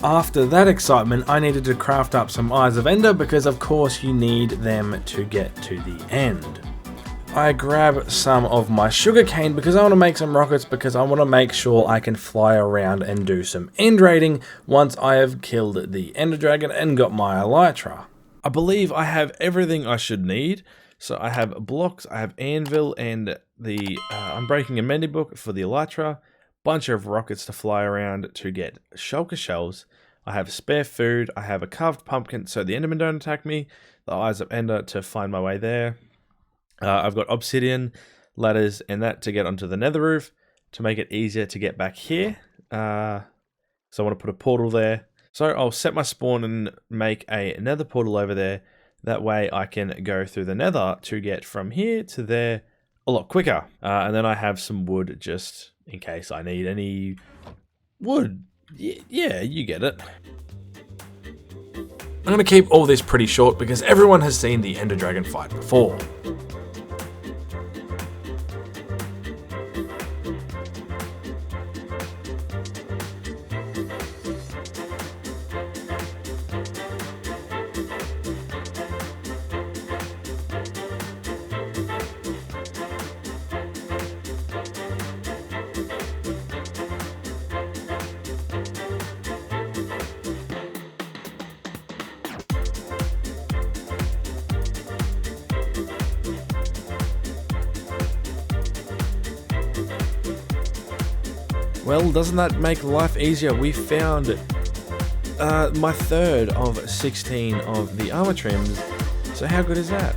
After that excitement, I needed to craft up some Eyes of Ender because of course you need them to get to the end. I grab some of my sugarcane because I want to make some rockets because I want to make sure I can fly around and do some end raiding once I have killed the ender dragon and got my elytra. I believe I have everything I should need. So I have blocks, I have anvil and the unbreaking and mending book for the elytra. Bunch of rockets to fly around to get shulker shells. I have spare food. I have a carved pumpkin so the endermen don't attack me. The Eyes of Ender to find my way there. I've got obsidian, ladders, and that to get onto the nether roof to make it easier to get back here. So I want to put a portal there. So I'll set my spawn and make a nether portal over there. That way I can go through the nether to get from here to there a lot quicker. And then I have some wood just in case I need any wood. Yeah, you get it. I'm going to keep all this pretty short because everyone has seen the ender dragon fight before. Well, doesn't that make life easier? We found my third of 16 of the armor trims. So how good is that?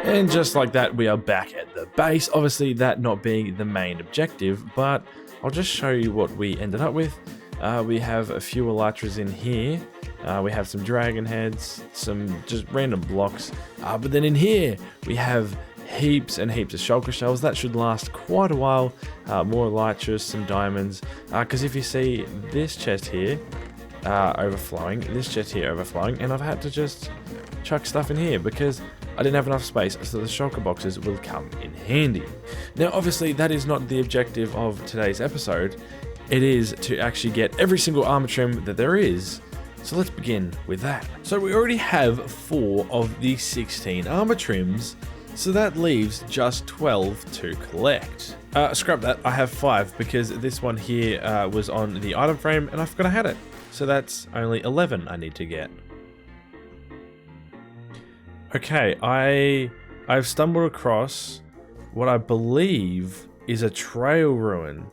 And just like that, we are back at the base. Obviously, that not being the main objective, but I'll just show you what we ended up with. We have a few elytras in here. We have some dragon heads, some just random blocks. But then in here, we have heaps and heaps of shulker shells. That should last quite a while. More elytras, some diamonds. Because if you see this chest here overflowing, this chest here overflowing, and I've had to just chuck stuff in here because I didn't have enough space, so the shulker boxes will come in handy. Now, obviously, that is not the objective of today's episode. It is to actually get every single armor trim that there is. So let's begin with that. So we already have 4 of the 16 armor trims, so that leaves just 12 to collect. Scrap that, I have 5 because this one here was on the item frame and I forgot I had it. So that's only 11 I need to get. Okay, I've stumbled across what I believe is a trail ruin.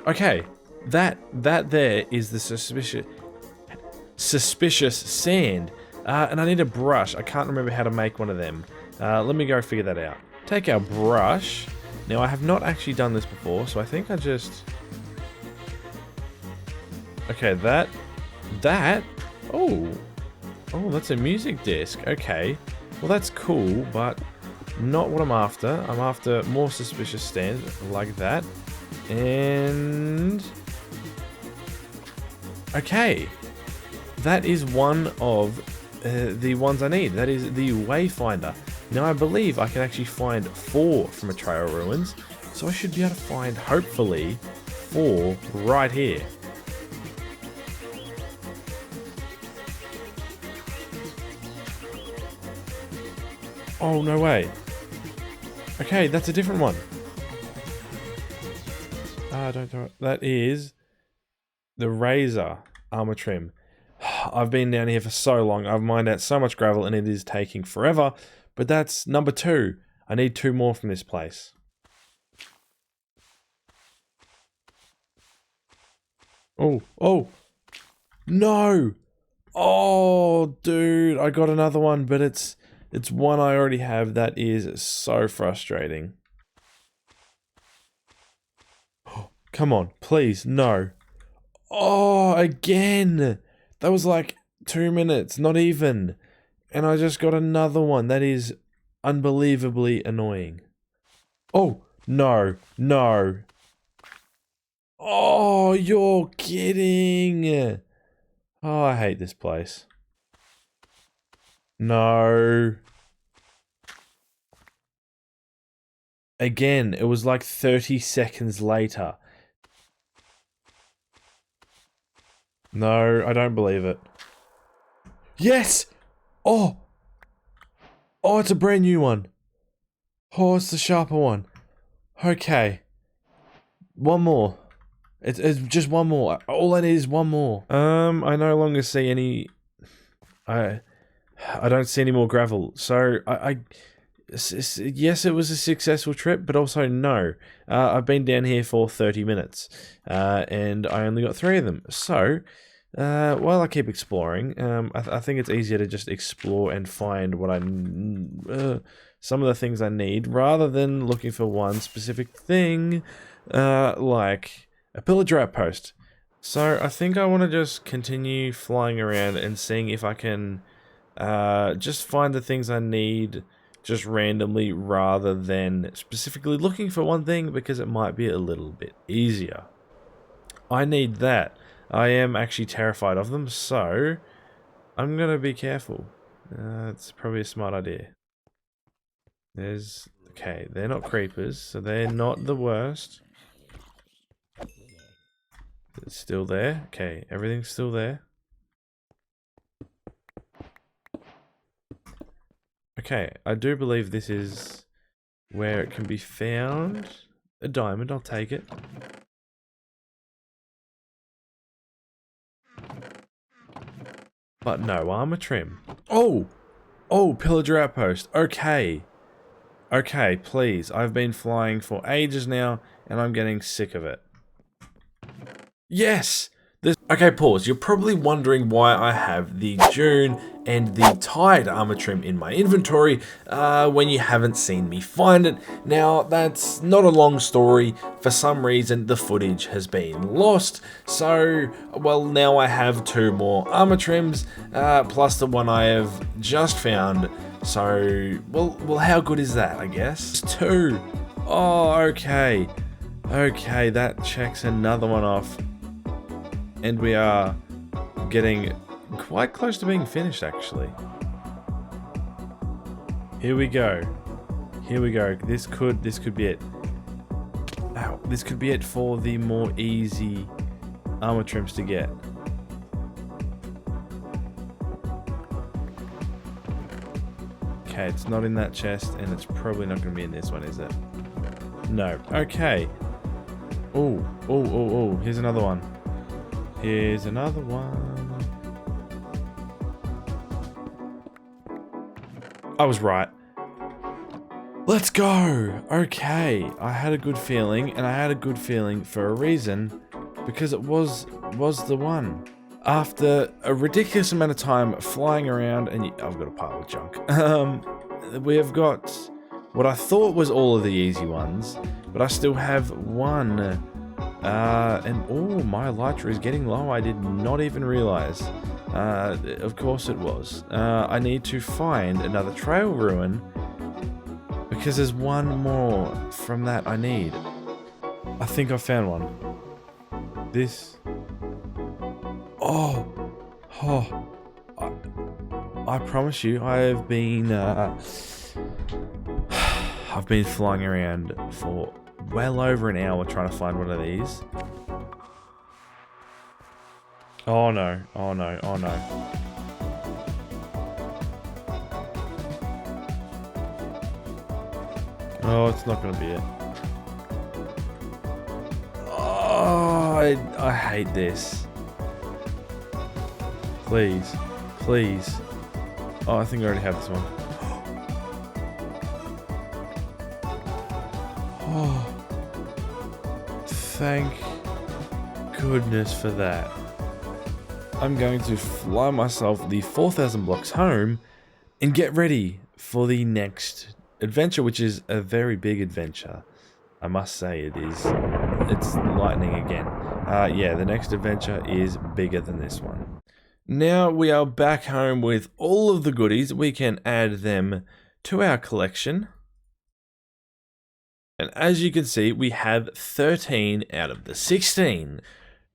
Okay, that there is the suspicious sand, and I need a brush. I can't remember how to make one of them. Let me go figure that out. Take our brush. Now I have not actually done this before, so I think I just... Okay, that, oh, that's a music disc. Okay, well that's cool, but not what I'm after. I'm after more suspicious stands like that, and okay, that is one of the ones I need. That is the Wayfinder. Now I believe I can actually find 4 from a trail ruins, so I should be able to find hopefully 4 right here. Oh, no way. Okay, that's a different one. Don't throw it. That is the Razor armor trim. I've been down here for so long. I've mined out so much gravel and it is taking forever. But that's number 2. I need 2 more from this place. Oh. No. Oh, dude. I got another one, but it's one I already have. That is so frustrating. Come on, please, no. Oh, again. That was like 2 minutes, not even. And I just got another one. That is unbelievably annoying. Oh, no. Oh, you're kidding. Oh, I hate this place. No. Again, it was like 30 seconds later. No, I don't believe it. Yes! Oh! Oh, it's a brand new one. Oh, it's the sharper one. Okay. One more. It's just one more. All I need is one more. I no longer see any... I don't see any more gravel. So, yes, it was a successful trip, but also no. I've been down here for 30 minutes, and I only got 3 of them. So, while I keep exploring, I think it's easier to just explore and find what some of the things I need, rather than looking for one specific thing, like a pillager outpost. So, I think I want to just continue flying around and seeing if I can just find the things I need just randomly, rather than specifically looking for one thing, because it might be a little bit easier. I need that. I am actually terrified of them, so I'm gonna be careful. It's probably a smart idea. Okay, they're not creepers, so they're not the worst. It's still there. Okay, everything's still there. Okay, I do believe this is where it can be found. A diamond, I'll take it. But no armor trim. Oh! Oh, Pillager Outpost. Okay. Okay, please. I've been flying for ages now, and I'm getting sick of it. Yes! Okay, pause. You're probably wondering why I have the June and the Tide armor trim in my inventory when you haven't seen me find it. Now, that's not a long story. For some reason, the footage has been lost. So, well, now I have 2 more armor trims, plus the one I have just found. So, well, how good is that, I guess? 2. Oh, okay. Okay, that checks another one off. And we are getting quite close to being finished, actually. Here we go. Here we go. This could be it. Ow. This could be it for the more easy armor trims to get. Okay, it's not in that chest, and it's probably not going to be in this one, is it? No. Okay. Oh. Here's another one. Here's another one. I was right. Let's go. Okay. I had a good feeling, and I had a good feeling for a reason, because it was the one. After a ridiculous amount of time flying around, and I've got a pile of junk. We have got what I thought was all of the easy ones, but I still have one. And oh, my elytra is getting low. I did not even realize. Of course it was. I need to find another trail ruin, because there's one more from that I need. I think I found one. This. Oh, I promise you, I've been flying around for well over an hour trying to find one of these. Oh no. Oh Oh, it's not gonna be it. Oh, I hate this. Please. Oh, I think I already have this one. Oh, thank goodness for that. I'm going to fly myself the 4,000 blocks home and get ready for the next adventure, which is a very big adventure. I must say it is. It's lightning again. Yeah, the next adventure is bigger than this one. Now we are back home with all of the goodies. We can add them to our collection. And as you can see, we have 13 out of the 16.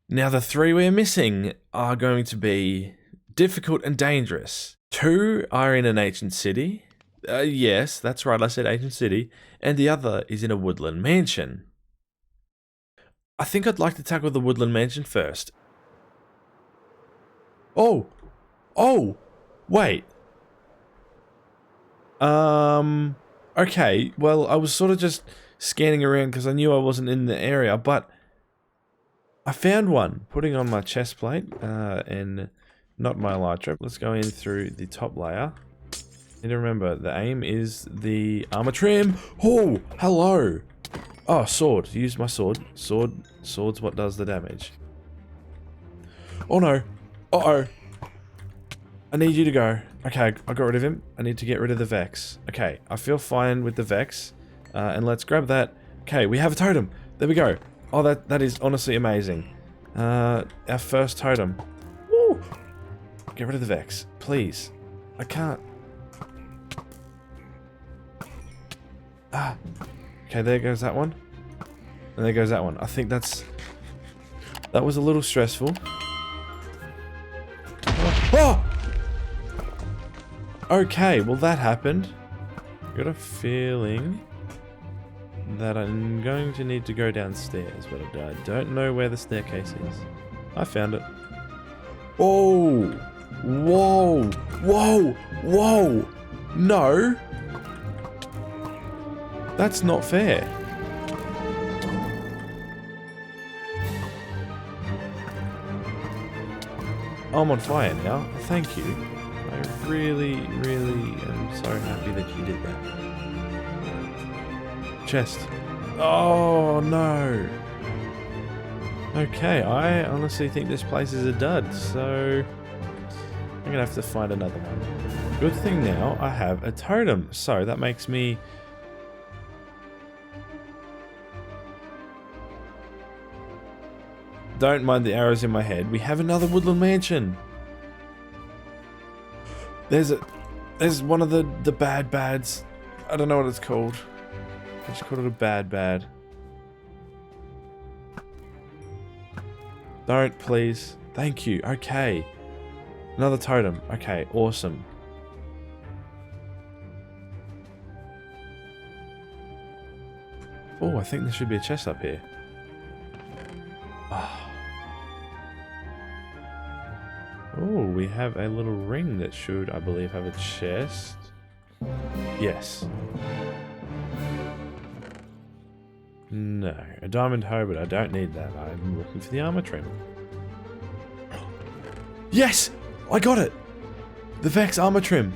Now the 3 we're missing are going to be difficult and dangerous. 2 are in an ancient city. Yes, that's right, I said ancient city. And the other is in a woodland mansion. I think I'd like to tackle the woodland mansion first. Oh, wait. Okay, well, I was sort of just scanning around because I knew I wasn't in the area, but I found one. Putting on my chest plate, and not my elytra. Let's go in through the top layer. And remember, the aim is the armor trim. Oh, hello. Oh, sword. Use my sword. Sword's what does the damage. Oh no. Uh-oh. I need you to go. Okay, I got rid of him. I need to get rid of the Vex. Okay, I feel fine with the Vex. And let's grab that. Okay, we have a totem. There we go. Oh, that is honestly amazing. Our first totem. Woo! Get rid of the Vex, please. I can't. Okay, there goes that one. And there goes that one. I think that was a little stressful. Oh! Okay, well that happened. Got a feeling that I'm going to need to go downstairs, but I don't know where the staircase is. I found it. Oh! Whoa! No! That's not fair. I'm on fire now. Thank you. I really am so happy that you did that. Chest. Oh no. Okay, I honestly think this place is a dud, so I'm gonna have to find another one. Good thing now I have a totem, so that makes me don't mind the arrows in my head. We have another woodland mansion. There's a... There's one of the bad bads. I don't know what it's called. I just called it a bad. Don't, please. Thank you. Okay. Another totem. Okay, awesome. Oh, I think there should be a chest up here. Oh, we have a little ring that should, I believe, have a chest. Yes. No, a diamond hoe, but I don't need that. I'm looking for the armor trim. Yes! I got it! The Vex armor trim.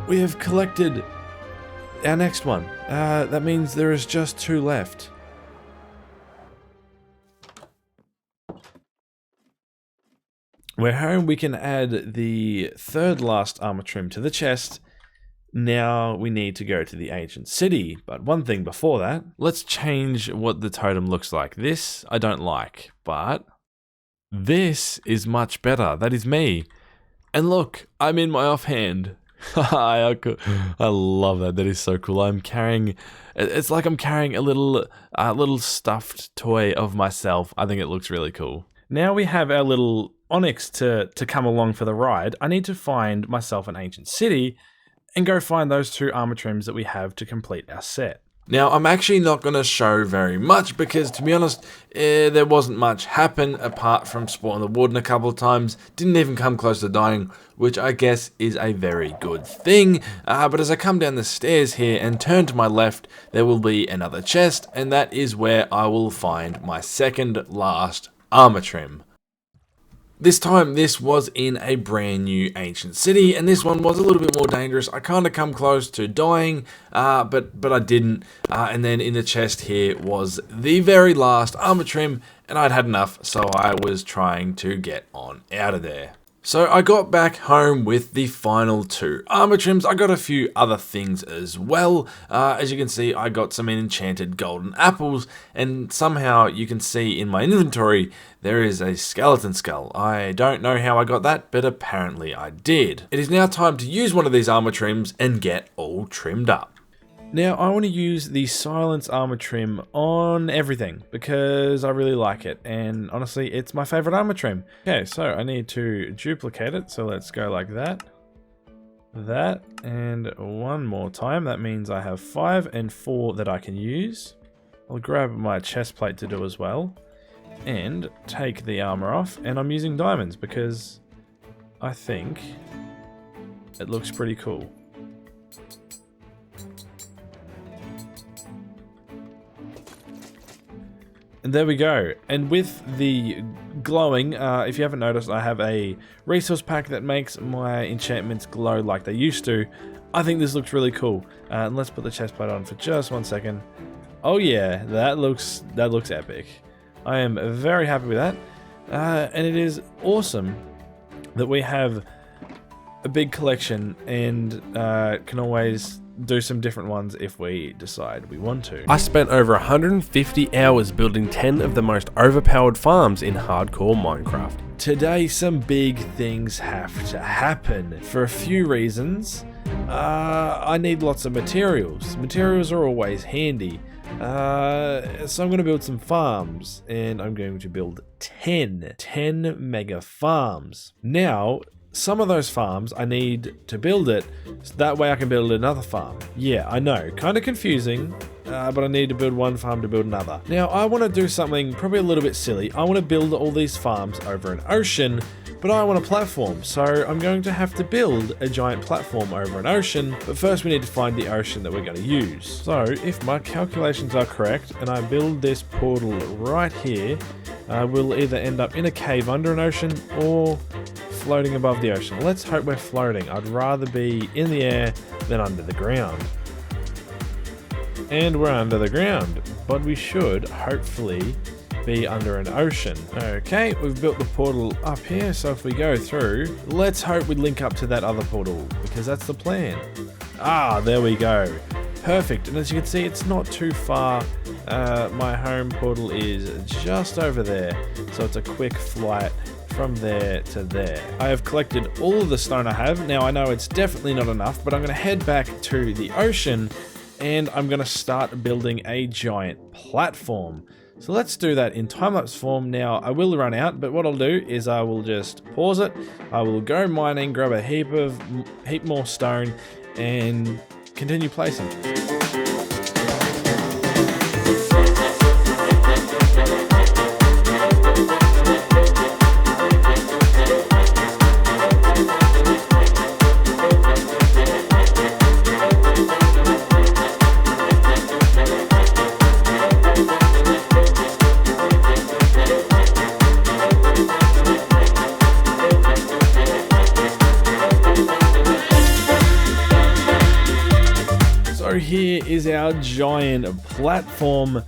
We have collected our next one. That means there is just 2 left. We're home. We can add the 3rd last armor trim to the chest. Now we need to go to the ancient city, but one thing before that, let's change what the totem looks like. This I don't like, but this is much better. That is me. And look, I'm in my offhand. I love that. That is so cool. I'm carrying, it's like I'm carrying a little stuffed toy of myself. I think it looks really cool. Now we have our little onyx to come along for the ride. I need to find myself an ancient city and go find those 2 armor trims that we have to complete our set. Now, I'm actually not going to show very much because, to be honest, there wasn't much happen apart from spawning the warden a couple of times. Didn't even come close to dying, which I guess is a very good thing. But as I come down the stairs here and turn to my left, there will be another chest, and that is where I will find my 2nd last armor trim. This time, this was in a brand new ancient city, and this one was a little bit more dangerous. I kind of come close to dying, but I didn't. And then in the chest here was the very last armor trim, and I'd had enough, so I was trying to get on out of there. So I got back home with the final 2 armor trims. I got a few other things as well. As you can see, I got some enchanted golden apples, and somehow you can see in my inventory there is a skeleton skull. I don't know how I got that, but apparently I did. It is now time to use one of these armor trims and get all trimmed up. Now, I want to use the Silence armor trim on everything because I really like it, and honestly, it's my favorite armor trim. Okay, so I need to duplicate it, so let's go like that, and one more time. That means I have 5 and 4 that I can use. I'll grab my chest plate to do as well, and take the armor off, and I'm using diamonds because I think it looks pretty cool. And there we go. And with the glowing, if you haven't noticed, I have a resource pack that makes my enchantments glow like they used to. I think this looks really cool. And let's put the chest plate on for just 1 second. Oh yeah, that looks epic. I am very happy with that. And it is awesome that we have a big collection and can always do some different ones if we decide we want to. I spent over 150 hours building 10 of the most overpowered farms in hardcore Minecraft. Today, some big things have to happen for a few reasons. I need lots of materials. Materials are always handy. So I'm going to build some farms, and I'm going to build 10 mega farms. Now, some of those farms I need to build it, so that way I can build another farm. Yeah, I know, kind of confusing, but I need to build one farm to build another. Now, I want to do something probably a little bit silly. I want to build all these farms over an ocean, but I want a platform, so I'm going to have to build a giant platform over an ocean, but first we need to find the ocean that we're going to use. So, if my calculations are correct, and I build this portal right here, we'll either end up in a cave under an ocean, or floating above the ocean. Let's hope we're floating. I'd rather be in the air than under the ground. And we're under the ground, but we should hopefully be under an ocean. Okay, we've built the portal up here, so if we go through, let's hope we link up to that other portal, because that's the plan. Ah, there we go. Perfect, and as you can see, it's not too far. My home portal is just over there, so it's a quick flight from there to there. I have collected all of the stone I have. Now I know it's definitely not enough, but I'm going to head back to the ocean and I'm going to start building a giant platform. So let's do that in time-lapse form. Now I will run out, but what I'll do is I will just pause it. I will go mining, grab a heap more stone and continue placing. Here is our giant platform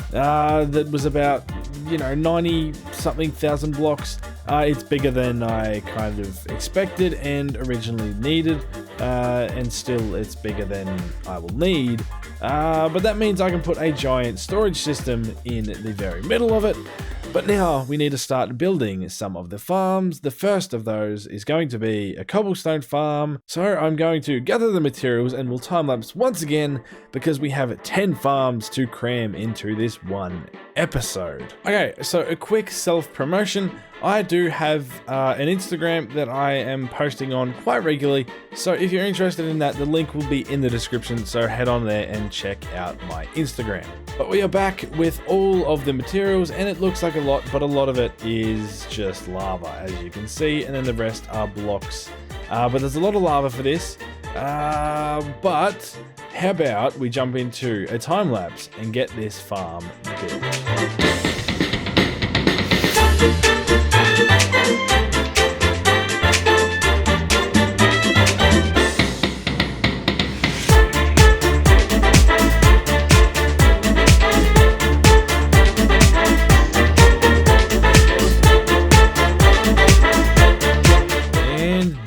that was about 90 something thousand blocks. It's bigger than I kind of expected and originally needed, and still it's bigger than I will need, but that means I can put a giant storage system in the very middle of it. But now we need to start building some of the farms. The first of those is going to be a cobblestone farm. So I'm going to gather the materials and we'll time lapse once again because we have 10 farms to cram into this one episode. Okay, so a quick self-promotion. I do have an Instagram that I am posting on quite regularly. So if you're interested in that, the link will be in the description. So head on there and check out my Instagram. But we are back with all of the materials and it looks like a lot, but a lot of it is just lava, as you can see. And then the rest are blocks. But there's a lot of lava for this. But how about we jump into a time lapse and get this farm built.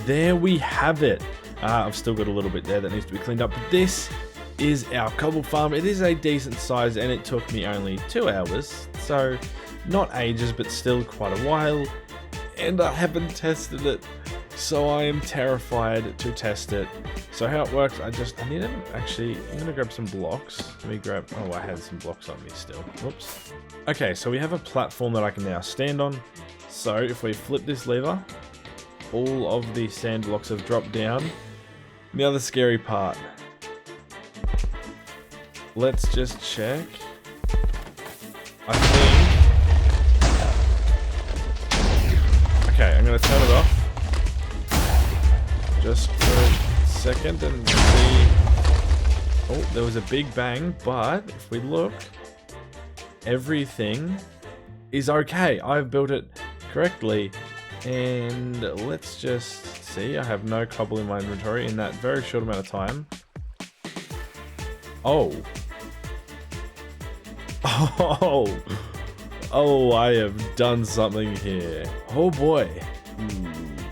There we have it. I've still got a little bit there that needs to be cleaned up. But this is our cobble farm. It is a decent size and it took me only 2 hours. So not ages, but still quite a while. And I haven't tested it. So I am terrified to test it. So how it works, I need to actually, I'm going to grab some blocks. Let me grab, oh, I had some blocks on me still. Whoops. Okay, so we have a platform that I can now stand on. So if we flip this lever, all of the sand blocks have dropped down. Now the scary part. Let's just check. I think... Okay, I'm going to turn it off. Just for a second and see... Oh, there was a big bang, but if we look, everything is okay. I've built it correctly. And let's just see, I have no cobble in my inventory in that very short amount of time. Oh, I have done something here. Oh boy.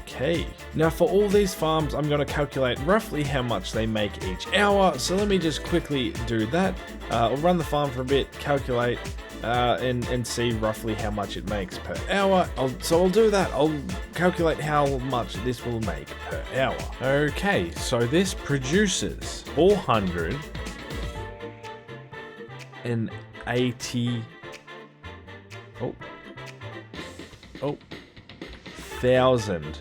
Okay. Now for all these farms, I'm going to calculate roughly how much they make each hour. So let me just quickly do that. I'll run the farm for a bit, calculate, and see roughly how much it makes per hour. So I'll do that. I'll calculate how much this will make per hour. Okay, so this produces 480 thousand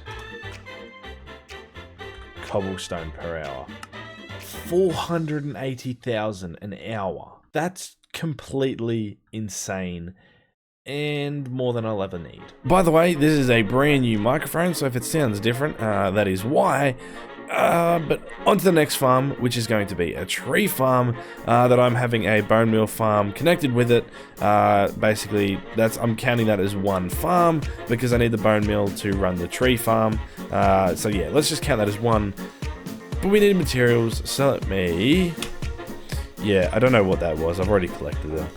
cobblestone per hour. 480,000 an hour. That's completely insane and more than I'll ever need. By the way, this is a brand new microphone, so if it sounds different, that is why. But on to the next farm, which is going to be a tree farm that I'm having a bone meal farm connected with it. Basically, I'm counting that as one farm because I need the bone meal to run the tree farm. So yeah, let's just count that as one. But we need materials, so let me... Yeah, I don't know what that was. I've already collected them.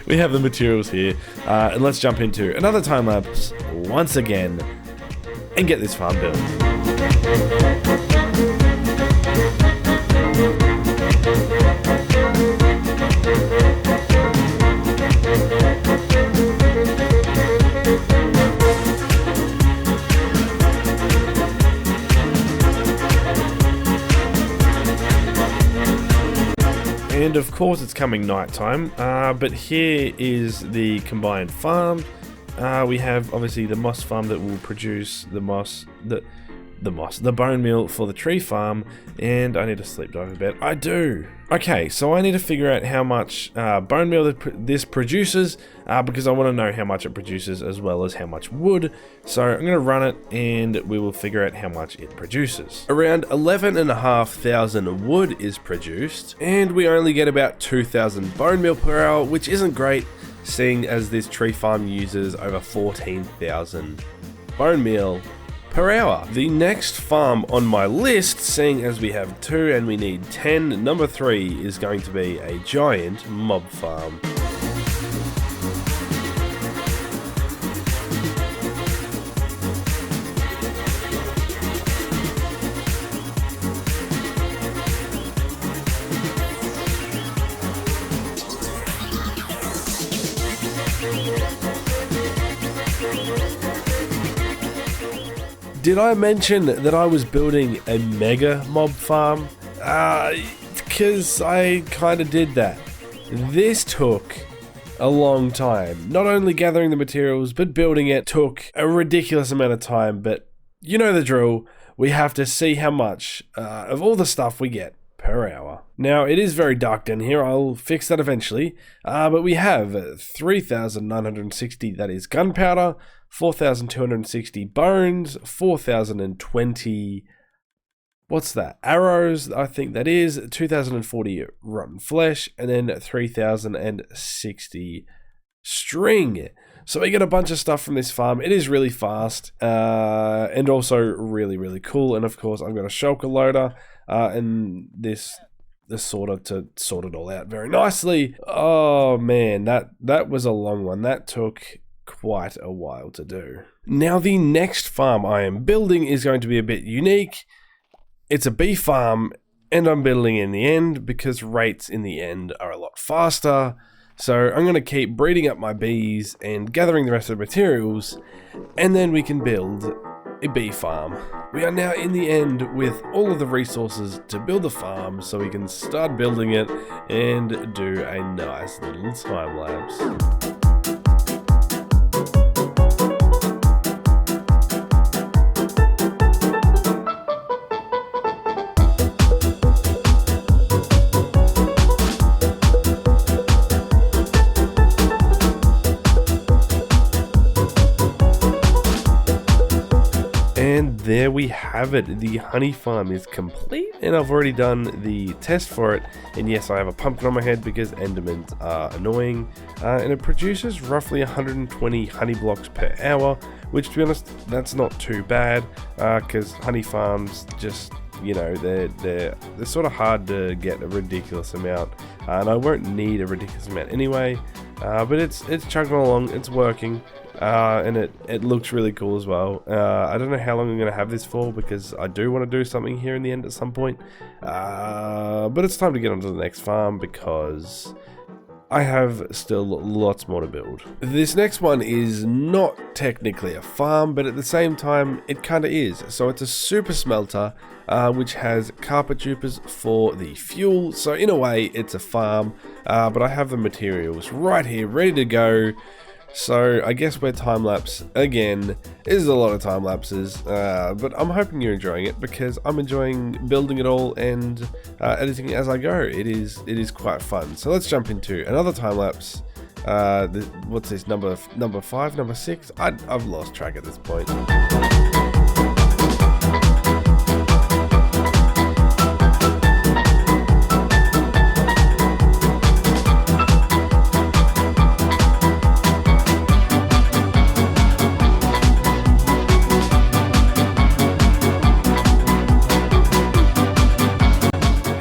We have the materials here. And let's jump into another time lapse once again and get this farm built. And of course it's coming nighttime, but here is the combined farm. We have obviously the moss farm that will produce the bone meal for the tree farm, and I need to sleep dive a bit. I do. Okay, so I need to figure out how much bone meal that this produces, because I want to know how much it produces as well as how much wood. So I'm going to run it and we will figure out how much it produces. Around 11,500 wood is produced, and we only get about 2,000 bone meal per hour, which isn't great, seeing as this tree farm uses over 14,000 bone meal per hour. The next farm on my list, seeing as we have 2 and we need 10, number 3 is going to be a giant mob farm. Did I mention that I was building a mega mob farm? Because I kind of did that. This took a long time. Not only gathering the materials, but building it took a ridiculous amount of time. But you know the drill. We have to see how much of all the stuff we get per hour. Now, it is very dark down here. I'll fix that eventually. But we have 3,960, that is gunpowder, 4,260 bones, 4,020, what's that, arrows, I think that is, 2,040 rotten flesh, and then 3,060 string. So we get a bunch of stuff from this farm. It is really fast, and also really, really cool. And of course, I've got a shulker loader, and this sorter to sort it all out very nicely. Oh man, that was a long one. That took quite a while to do. Now the next farm I am building is going to be a bit unique. It's a bee farm, and I'm building in the end because rates in the end are a lot faster. So I'm going to keep breeding up my bees and gathering the rest of the materials, and then we can build a bee farm. We are now in the end with all of the resources to build the farm, so we can start building it and do a nice little time lapse. And there we have it. The honey farm is complete, and I've already done the test for it. And yes, I have a pumpkin on my head because endermans are annoying. And it produces roughly 120 honey blocks per hour, which, to be honest, that's not too bad, because honey farms just, you know, they're sort of hard to get a ridiculous amount, and I won't need a ridiculous amount anyway. But it's chugging along, it's working. And it looks really cool as well. I don't know how long I'm going to have this for, because I do want to do something here in the end at some point. But it's time to get on to the next farm, because I have still lots more to build. This next one is not technically a farm, but at the same time it kind of is. So it's a super smelter, which has carpet dupers for the fuel. So in a way it's a farm, but I have the materials right here ready to go. So I guess we're time-lapse again. This is a lot of time-lapses, but I'm hoping you're enjoying it, because I'm enjoying building it all and editing it as I go. It is quite fun. So let's jump into another time-lapse. What's this, number 5, number 6? I've lost track at this point.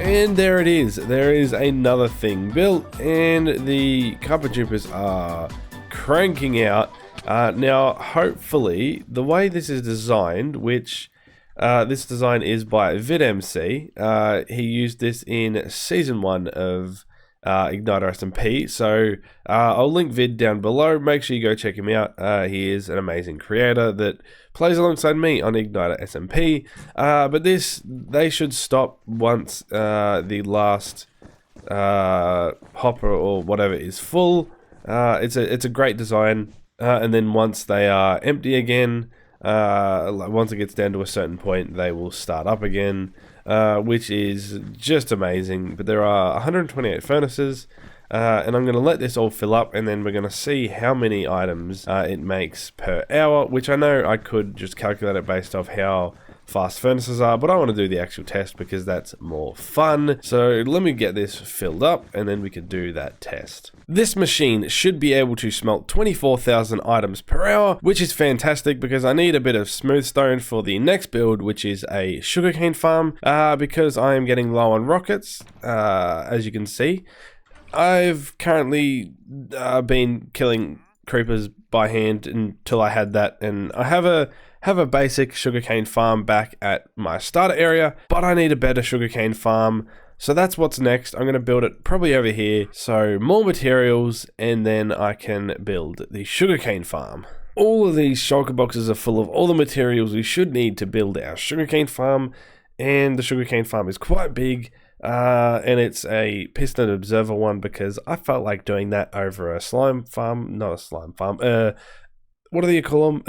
And there it is. There is another thing built, and the carpet dupers are cranking out. Now, hopefully, the way this is designed, which this design is by VidMC, he used this in Season 1 of Igniter SMP, so I'll link Vid down below. Make sure you go check him out. He is an amazing creator that plays alongside me on Igniter SMP, but they should stop once the last hopper or whatever is full. It's a great design. And then once they are empty again, once it gets down to a certain point, they will start up again, which is just amazing. But there are 128 furnaces, and I'm going to let this all fill up, and then we're going to see how many items it makes per hour, which I know I could just calculate it based off how fast furnaces are, but I want to do the actual test because that's more fun. So let me get this filled up and then we can do that test. This machine should be able to smelt 24,000 items per hour, which is fantastic because I need a bit of smooth stone for the next build, which is a sugarcane farm, because I am getting low on rockets, as you can see. I've currently been killing creepers by hand until I had that, and I have a basic sugarcane farm back at my starter area, but I need a better sugarcane farm. So that's what's next. I'm going to build it probably over here. So more materials, and then I can build the sugarcane farm. All of these shulker boxes are full of all the materials we should need to build our sugarcane farm, and the sugarcane farm is quite big. And it's a piston observer one because I felt like doing that over a slime farm, not a slime farm. What do you call them?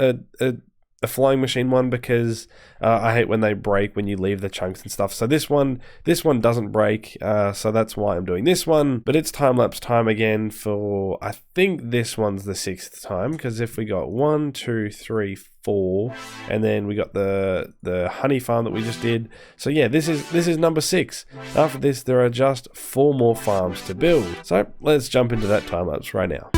A flying machine one, because I hate when they break when you leave the chunks and stuff. So this one doesn't break, so that's why I'm doing this one. But it's time-lapse time again for, I think this one's the 6th time, because if we got 1, 2, 3, 4, and then we got the honey farm that we just did. So yeah, this is number 6. After this, there are just 4 more farms to build. So let's jump into that time-lapse right now.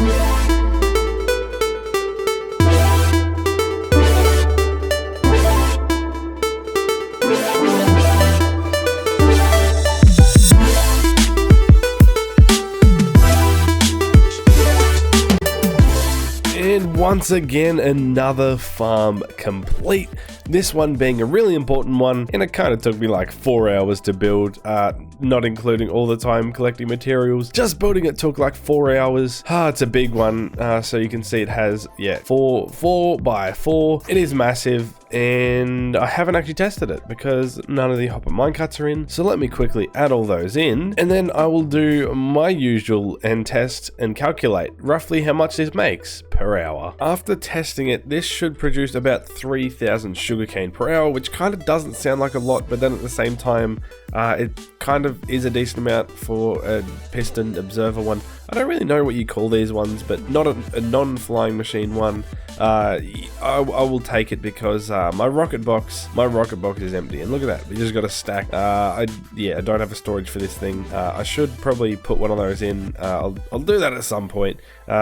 Once again, another farm complete. This one being a really important one, and it kind of took me like 4 hours to build, not including all the time collecting materials. Just building it took like 4 hours. It's a big one, so you can see it has, yeah, 4 by 4. It is massive, and I haven't actually tested it because none of the hopper minecarts are in. So let me quickly add all those in, and then I will do my usual and test and calculate roughly how much this makes per hour. After testing it, this should produce about 3,000 sugarcane per hour, which kind of doesn't sound like a lot, but then at the same time, it kind of is a decent amount for a piston observer one. I don't really know what you call these ones, but not a non-flying machine one. I will take it because my rocket box is empty, and look at that, we just got a stack. I don't have a storage for this thing. I should probably put one of those in. I'll do that at some point. But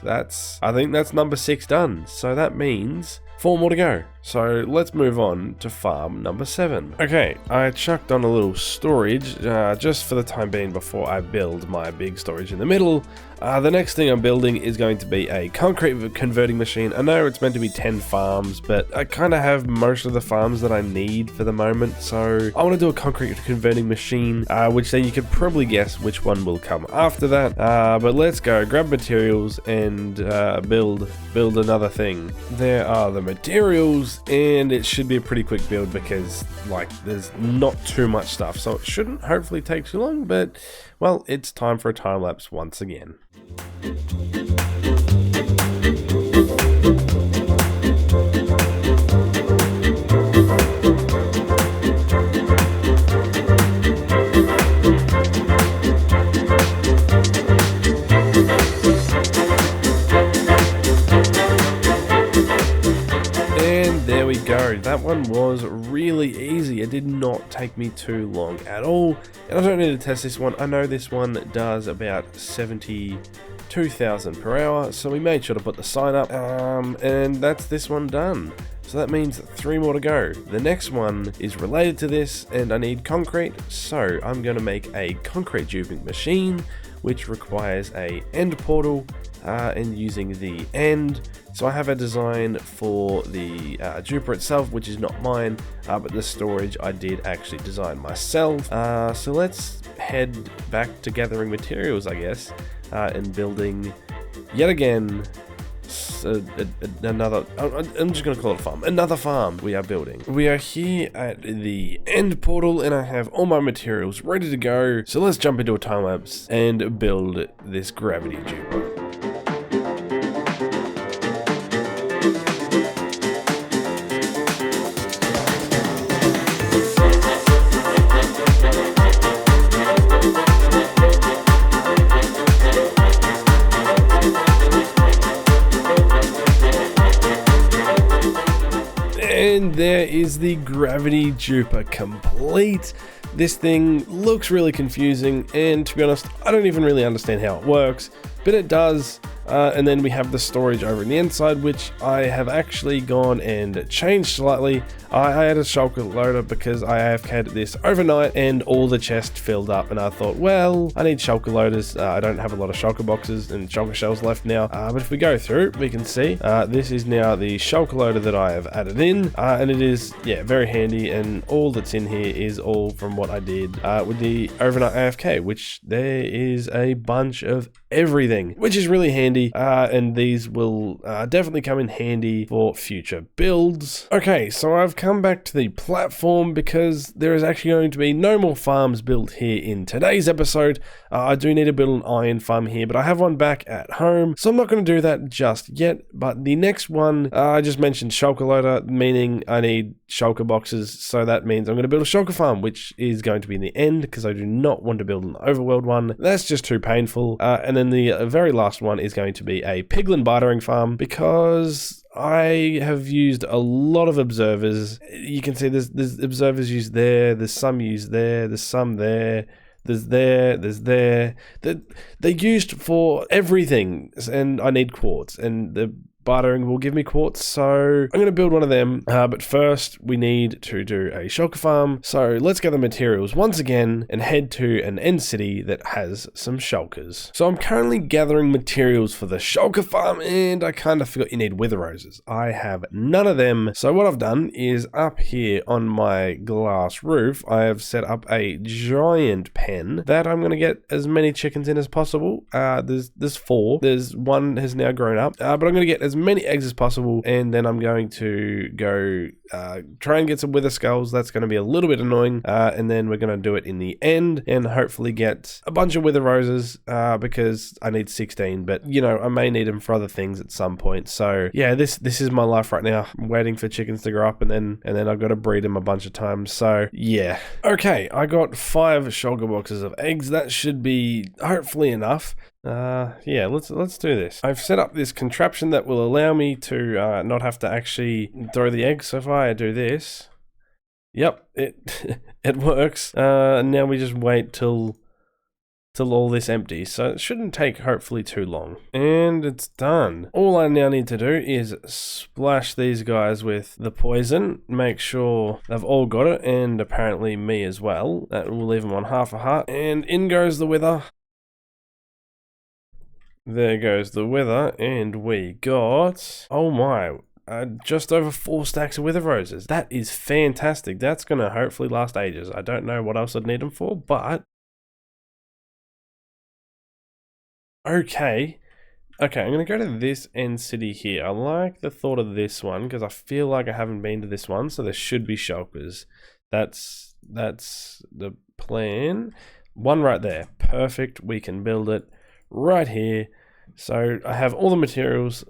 I think that's number 6 done. So that means 4 more to go. So let's move on to farm number 7. Okay, I chucked on a little storage just for the time being before I build my big storage in the middle. The next thing I'm building is going to be a concrete converting machine. I know it's meant to be 10 farms, but I kind of have most of the farms that I need for the moment. So I want to do a concrete converting machine, which then you could probably guess which one will come after that. But let's go grab materials and build another thing. There are the materials, and it should be a pretty quick build because like there's not too much stuff, so it shouldn't hopefully take too long. But well, it's time for a time lapse once again. There we go. That one was really easy. It did not take me too long at all. And I don't need to test this one. I know this one does about 72,000 per hour. So we made sure to put the sign up. And that's this one done. So that means 3 more to go. The next one is related to this, and I need concrete. So I'm going to make a concrete duping machine, which requires a end portal, and using the end. So I have a design for the duper itself, which is not mine, but the storage I did actually design myself. So let's head back to gathering materials, I guess, and building yet again another, I'm just going to call it a farm. Another farm we are building. We are here at the end portal and I have all my materials ready to go. So let's jump into a time lapse and build this gravity duper. And there is the gravity duper complete. This thing looks really confusing, and to be honest, I don't even really understand how it works, but it does. And then we have the storage over on the inside, which I have actually gone and changed slightly. I had a shulker loader because I AFK'd this overnight and all the chests filled up, and I thought, well, I need shulker loaders. I don't have a lot of shulker boxes and shulker shells left now, but if we go through, we can see this is now the shulker loader that I have added in, and it is, yeah, very handy, and all that's in here is all from what I did with the overnight AFK, which there is a bunch of everything, which is really handy. And these will definitely come in handy for future builds. Okay, so I've come back to the platform because there is actually going to be no more farms built here in today's episode. I do need to build an iron farm here, but I have one back at home, so I'm not going to do that just yet. But the next one, I just mentioned shulker loader, meaning I need shulker boxes, so that means I'm going to build a shulker farm, which is going to be in the end because I do not want to build an overworld one. That's just too painful. And then the very last one is going to be a piglin bartering farm because I have used a lot of observers. You can see there's observers used there, there's some used there, there's some there. There's there. They're used for everything, and I need quartz, and the bartering will give me quartz, so I'm going to build one of them, but first we need to do a shulker farm, so let's gather materials once again and head to an end city that has some shulkers. So I'm currently gathering materials for the shulker farm, and I kind of forgot you need wither roses. I have none of them, so what I've done is up here on my glass roof, I have set up a giant pen that I'm going to get as many chickens in as possible. There's 4. There's one has now grown up, but I'm going to get as many eggs as possible, and then I'm going to go try and get some wither skulls. That's going to be a little bit annoying, and then we're going to do it in the end and hopefully get a bunch of wither roses because I need 16, but you know, I may need them for other things at some point. So yeah, this is my life right now. I'm waiting for chickens to grow up, and then I've got to breed them a bunch of times. So yeah, okay, I got 5 shulker boxes of eggs. That should be hopefully enough. Yeah, let's do this. I've set up this contraption that will allow me to not have to actually throw the eggs. So if I do this, yep, it works. Now we just wait till all this empties. So it shouldn't take hopefully too long. And it's done. All I now need to do is splash these guys with the poison, make sure they've all got it, and apparently me as well. That will leave them on half a heart, and in goes the wither. There goes the wither, and we got, oh my, just over 4 stacks of wither roses. That is fantastic. That's going to hopefully last ages. I don't know what else I'd need them for, but okay, I'm going to go to this end city here. I like the thought of this one because I feel like I haven't been to this one, so there should be shulkers. That's the plan. One right there. Perfect. We can build it right here. So I have all the materials.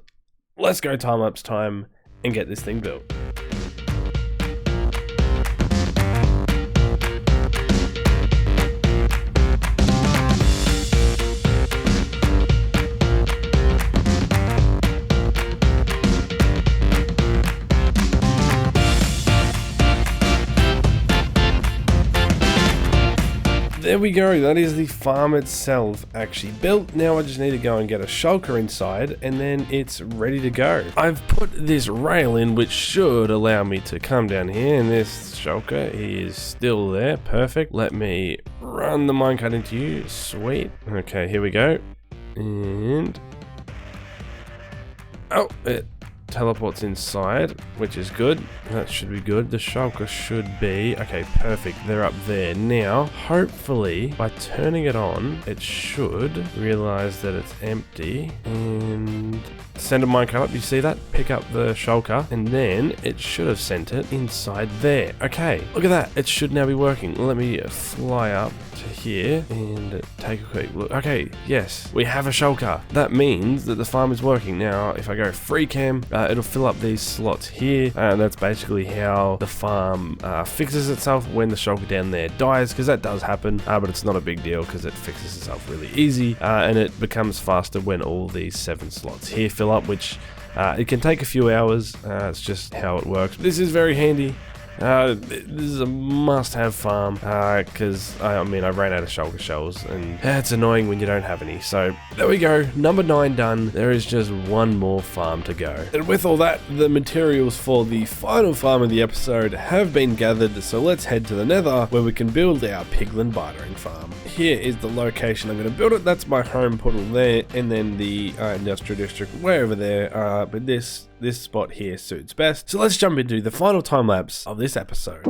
Let's go time-lapse time and get this thing built. There we go, that is the farm itself actually built. Now I just need to go and get a shulker inside and then it's ready to go. I've put this rail in which should allow me to come down here, and this shulker is still there. Perfect. Let me run the minecart into you. Sweet. Okay, here we go. And oh, it teleports inside, which is good. That should be good. The shulker should be okay. Perfect. They're up there now. Hopefully by turning it on it should realize that it's empty and send a minecart up. You see that? Pick up the shulker, and then it should have sent it inside there. Okay, look at that. It should now be working. Let me fly up to here and take a quick look. Okay, yes, we have a shulker. That means that the farm is working. Now, if I go free cam, it'll fill up these slots here, and that's basically how the farm fixes itself when the shulker down there dies, because that does happen, but it's not a big deal because it fixes itself really easy, and it becomes faster when all these 7 slots here fill up, which it can take a few hours. It's just how it works. This is very handy. This is a must-have farm, because I ran out of shulker shells, and it's annoying when you don't have any. So there we go, number 9 done. There is just one more farm to go. And with all that, the materials for the final farm of the episode have been gathered, so let's head to the Nether, where we can build our piglin bartering farm. Here is the location I'm going to build it. That's my home portal there, and then the industrial district way over there, but this spot here suits best. So let's jump into the final time lapse of this episode.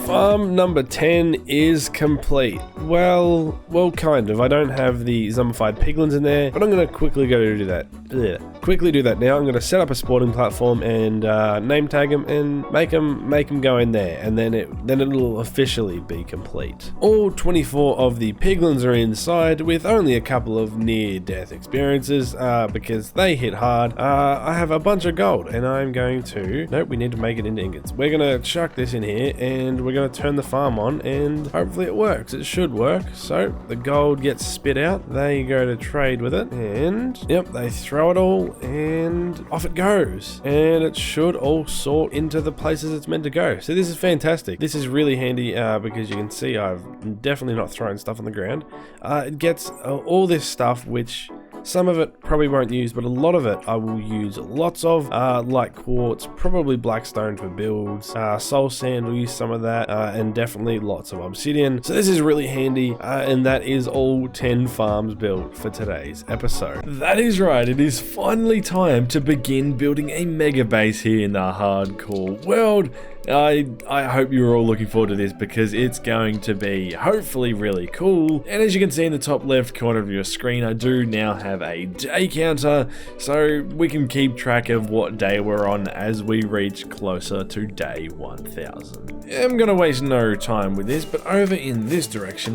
Farm number 10 is complete. Well, kind of. I don't have the zombified piglins in there, but I'm going to quickly go to do that. Quickly do that now. I'm going to set up a spawning platform and name tag them and make them go in there, and then it'll officially be complete. All 24 of the piglins are inside, with only a couple of near-death experiences because they hit hard. I have a bunch of gold, and I'm going to... Nope, we need to make it into ingots. We're going to chuck this in here, and we're going to turn the farm on, and hopefully it works. It should work. So the gold gets spit out. They go to trade with it, and yep, they throw it all, and off it goes. And it should all sort into the places it's meant to go. So this is fantastic. This is really handy because you can see I've definitely not thrown stuff on the ground. It gets all this stuff, which some of it probably won't use, but a lot of it I will use lots of, like quartz, probably blackstone for builds, soul sand, will use some of that, and definitely lots of obsidian. So this is really handy, and that is all 10 farms built for today's episode. That is right, it is finally time to begin building a mega base here in the hardcore world. I hope you're all looking forward to this because it's going to be hopefully really cool. And as you can see in the top left corner of your screen, I do now have a day counter, so we can keep track of what day we're on as we reach closer to day 1000. I'm gonna waste no time with this, but over in this direction,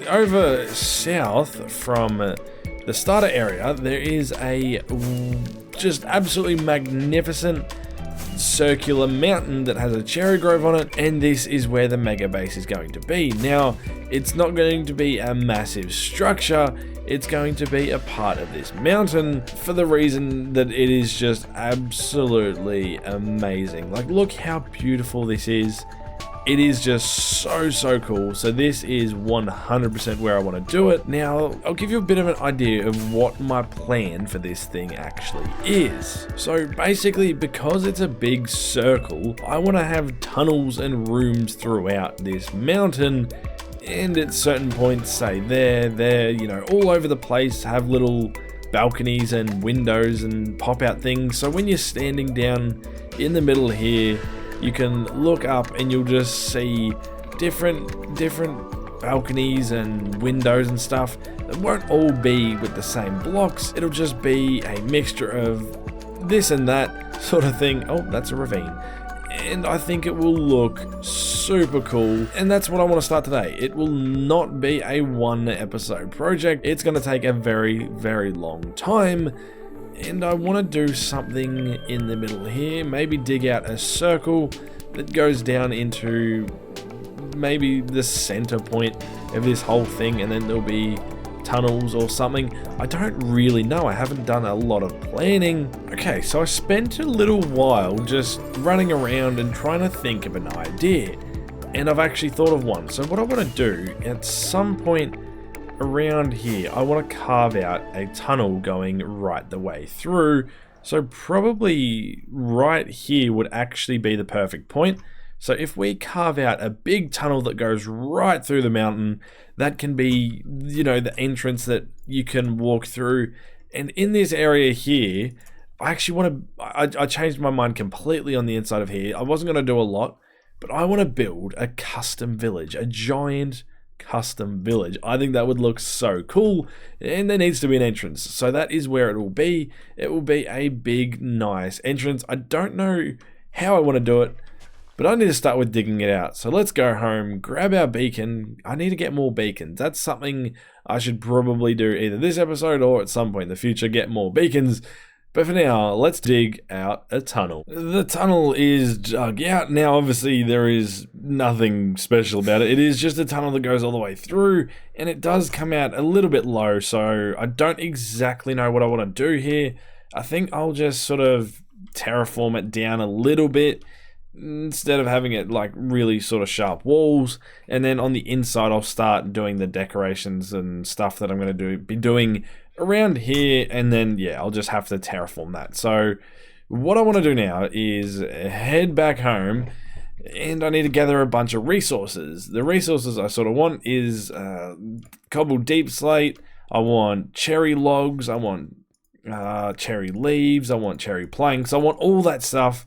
over south from the starter area, there is a just absolutely magnificent circular mountain that has a cherry grove on it, and this is where the mega base is going to be. Now, it's not going to be a massive structure, it's going to be a part of this mountain for the reason that it is just absolutely amazing. Like, look how beautiful this is. It is just so cool. So this is 100% where I want to do it. Now, I'll give you a bit of an idea of what my plan for this thing actually is. So basically, because it's a big circle, I want to have tunnels and rooms throughout this mountain, and at certain points, say there, you know, all over the place, have little balconies and windows and pop-out things. So when you're standing down in the middle here, you can look up and you'll just see different balconies and windows and stuff. It won't all be with the same blocks. It'll just be a mixture of this and that sort of thing. Oh, that's a ravine. And I think it will look super cool. And that's what I want to start today. It will not be a 1 episode project. It's going to take a very long time. And I want to do something in the middle here, maybe dig out a circle that goes down into maybe the center point of this whole thing, and then there'll be tunnels or something. I don't really know, I haven't done a lot of planning. Okay, so I spent a little while just running around and trying to think of an idea, and I've actually thought of one. So what I want to do, at some point around here, I want to carve out a tunnel going right the way through. So probably right here would actually be the perfect point So if we carve out a big tunnel that goes right through the mountain, that can be, you know, the entrance that you can walk through. And in this area here, I actually want to, I changed my mind completely on the inside of here. I wasn't going to do a lot, but I want to build a custom village, a giant custom village. I think that would look so cool, and there needs to be an entrance. So that is where it will be. It will be a big, nice entrance. I don't know how I want to do it, but I need to start with digging it out. So let's go home, grab our beacon. I need to get more beacons. That's something I should probably do either this episode or at some point in the future, get more beacons. But for now, let's dig out a tunnel. The tunnel is dug out. Now, obviously, there is nothing special about it. It is just a tunnel that goes all the way through, and it does come out a little bit low, so I don't exactly know what I want to do here. I think I'll just sort of terraform it down a little bit, instead of having it like really sort of sharp walls. And then on the inside, I'll start doing the decorations and stuff that I'm going to be doing around here, and then yeah, I'll just have to terraform that. So what I want to do now is head back home, and I need to gather a bunch of resources. The resources I sort of want is cobble deep slate, I want cherry logs, I want cherry leaves, I want cherry planks, I want all that stuff,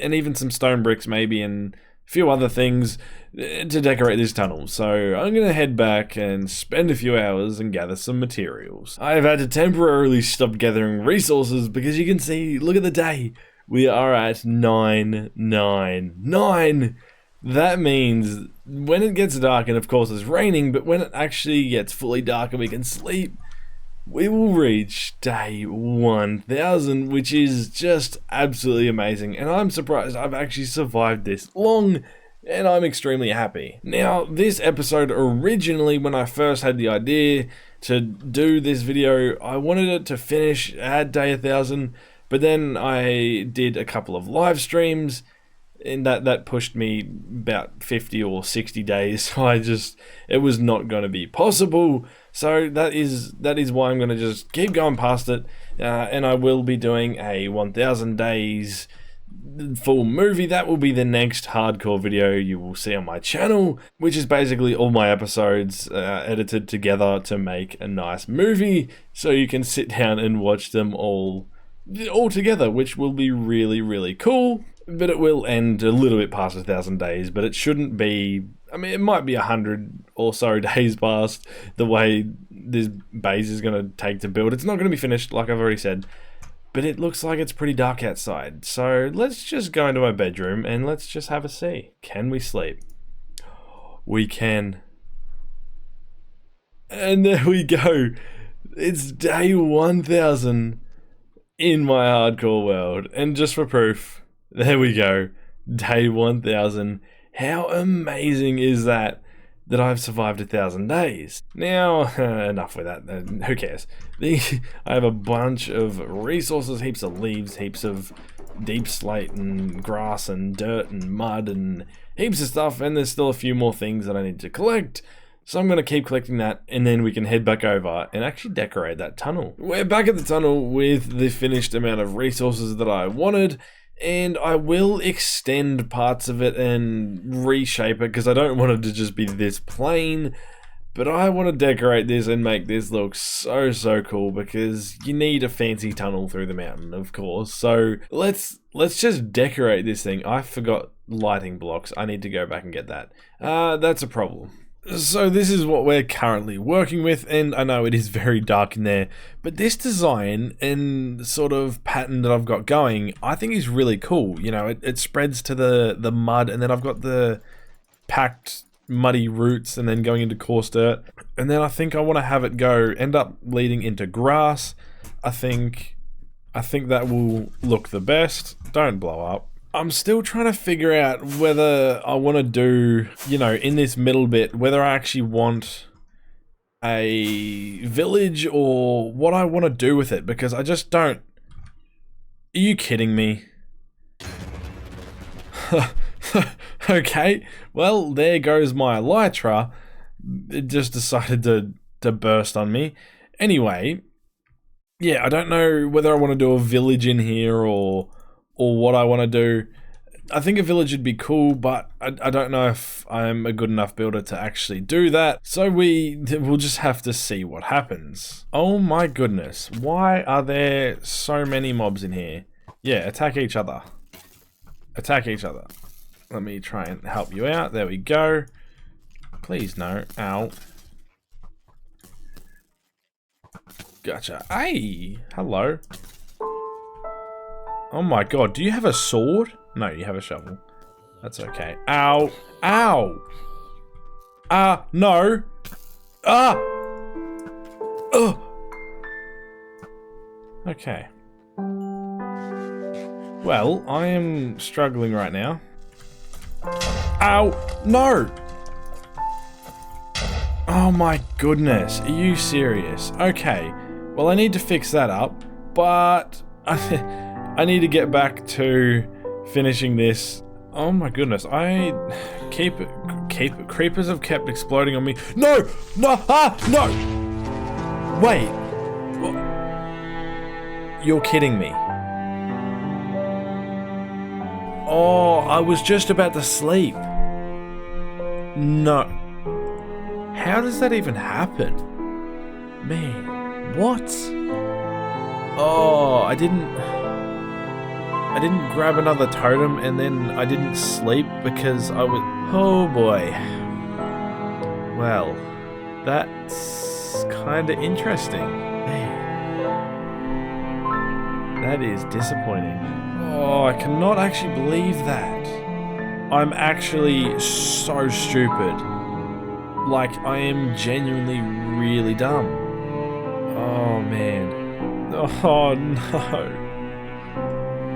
and even some stone bricks maybe, and a few other things to decorate this tunnel. So I'm going to head back and spend a few hours and gather some materials. I've had to temporarily stop gathering resources because you can see, look at the day. We are at 999. That means when it gets dark, and of course it's raining, but when it actually gets fully dark and we can sleep, we will reach day 1000, which is just absolutely amazing. And I'm surprised I've actually survived this long, and I'm extremely happy. Now, this episode originally, when I first had the idea to do this video, I wanted it to finish at day 1000, but then I did a couple of live streams, and that pushed me about 50 or 60 days. So it was not going to be possible. So that is why I'm going to just keep going past it, and I will be doing a 1000 days full movie. That will be the next hardcore video you will see on my channel, which is basically all my episodes edited together to make a nice movie, so you can sit down and watch them all together, which will be really, really cool. But it will end a little bit past 1000 days, but it shouldn't be. I mean, it might be 100 or so days past the way this base is going to take to build. It's not going to be finished, like I've already said, but it looks like it's pretty dark outside. So let's just go into my bedroom and let's just have a see. Can we sleep? We can. And there we go. It's day 1000 in my hardcore world. And just for proof, there we go. Day 1000. How amazing is that I've survived 1000 days? Now, enough with that. Who cares? I have a bunch of resources, heaps of leaves, heaps of deep slate and grass and dirt and mud and heaps of stuff, and there's still a few more things that I need to collect. So I'm going to keep collecting that, and then we can head back over and actually decorate that tunnel. We're back at the tunnel with the finished amount of resources that I wanted, and I will extend parts of it and reshape it because I don't want it to just be this plain, but I want to decorate this and make this look so cool because you need a fancy tunnel through the mountain, of course. So let's just decorate this thing. I forgot lighting blocks. I need to go back and get that. That's a problem. So this is what we're currently working with, and I know it is very dark in there, but this design and sort of pattern that I've got going, I think is really cool. You know, it spreads to the mud, and then I've got the packed muddy roots and then going into coarse dirt, and then I think I want to have it end up leading into grass. I think that will look the best. Don't blow up. I'm still trying to figure out whether I want to do, you know, in this middle bit, whether I actually want a village or what I want to do with it, because I just don't. Are you kidding me? Okay, well, there goes my elytra. It just decided to burst on me. Anyway, yeah, I don't know whether I want to do a village in here or what I want to do. I think a village would be cool, but I don't know if I'm a good enough builder to actually do that. So we'll just have to see what happens. Oh my goodness. Why are there so many mobs in here? Yeah, attack each other. Attack each other. Let me try and help you out. There we go. Please no. Ow. Gotcha. Hey, hello. Oh my god, do you have a sword? No, you have a shovel. That's okay. Ow. Ow. No. Ugh. Okay. Well, I am struggling right now. Ow. No. Oh my goodness. Are you serious? Okay. Well, I need to fix that up, but I need to get back to finishing this. Oh my goodness. Creepers have kept exploding on me. No! No! No! Wait. You're kidding me. Oh, I was just about to sleep. No. How does that even happen? Man, what? Oh, I didn't grab another totem and then I didn't sleep because I was... Oh boy. Well, that's kind of interesting. Man. That is disappointing. Oh, I cannot actually believe that. I'm actually so stupid. Like, I am genuinely really dumb. Oh, man. Oh, no.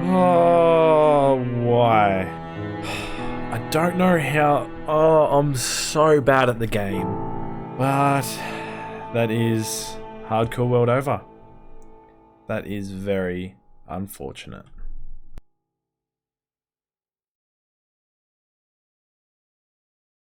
Oh, why? I don't know how... Oh, I'm so bad at the game. But that is hardcore world over. That is very unfortunate.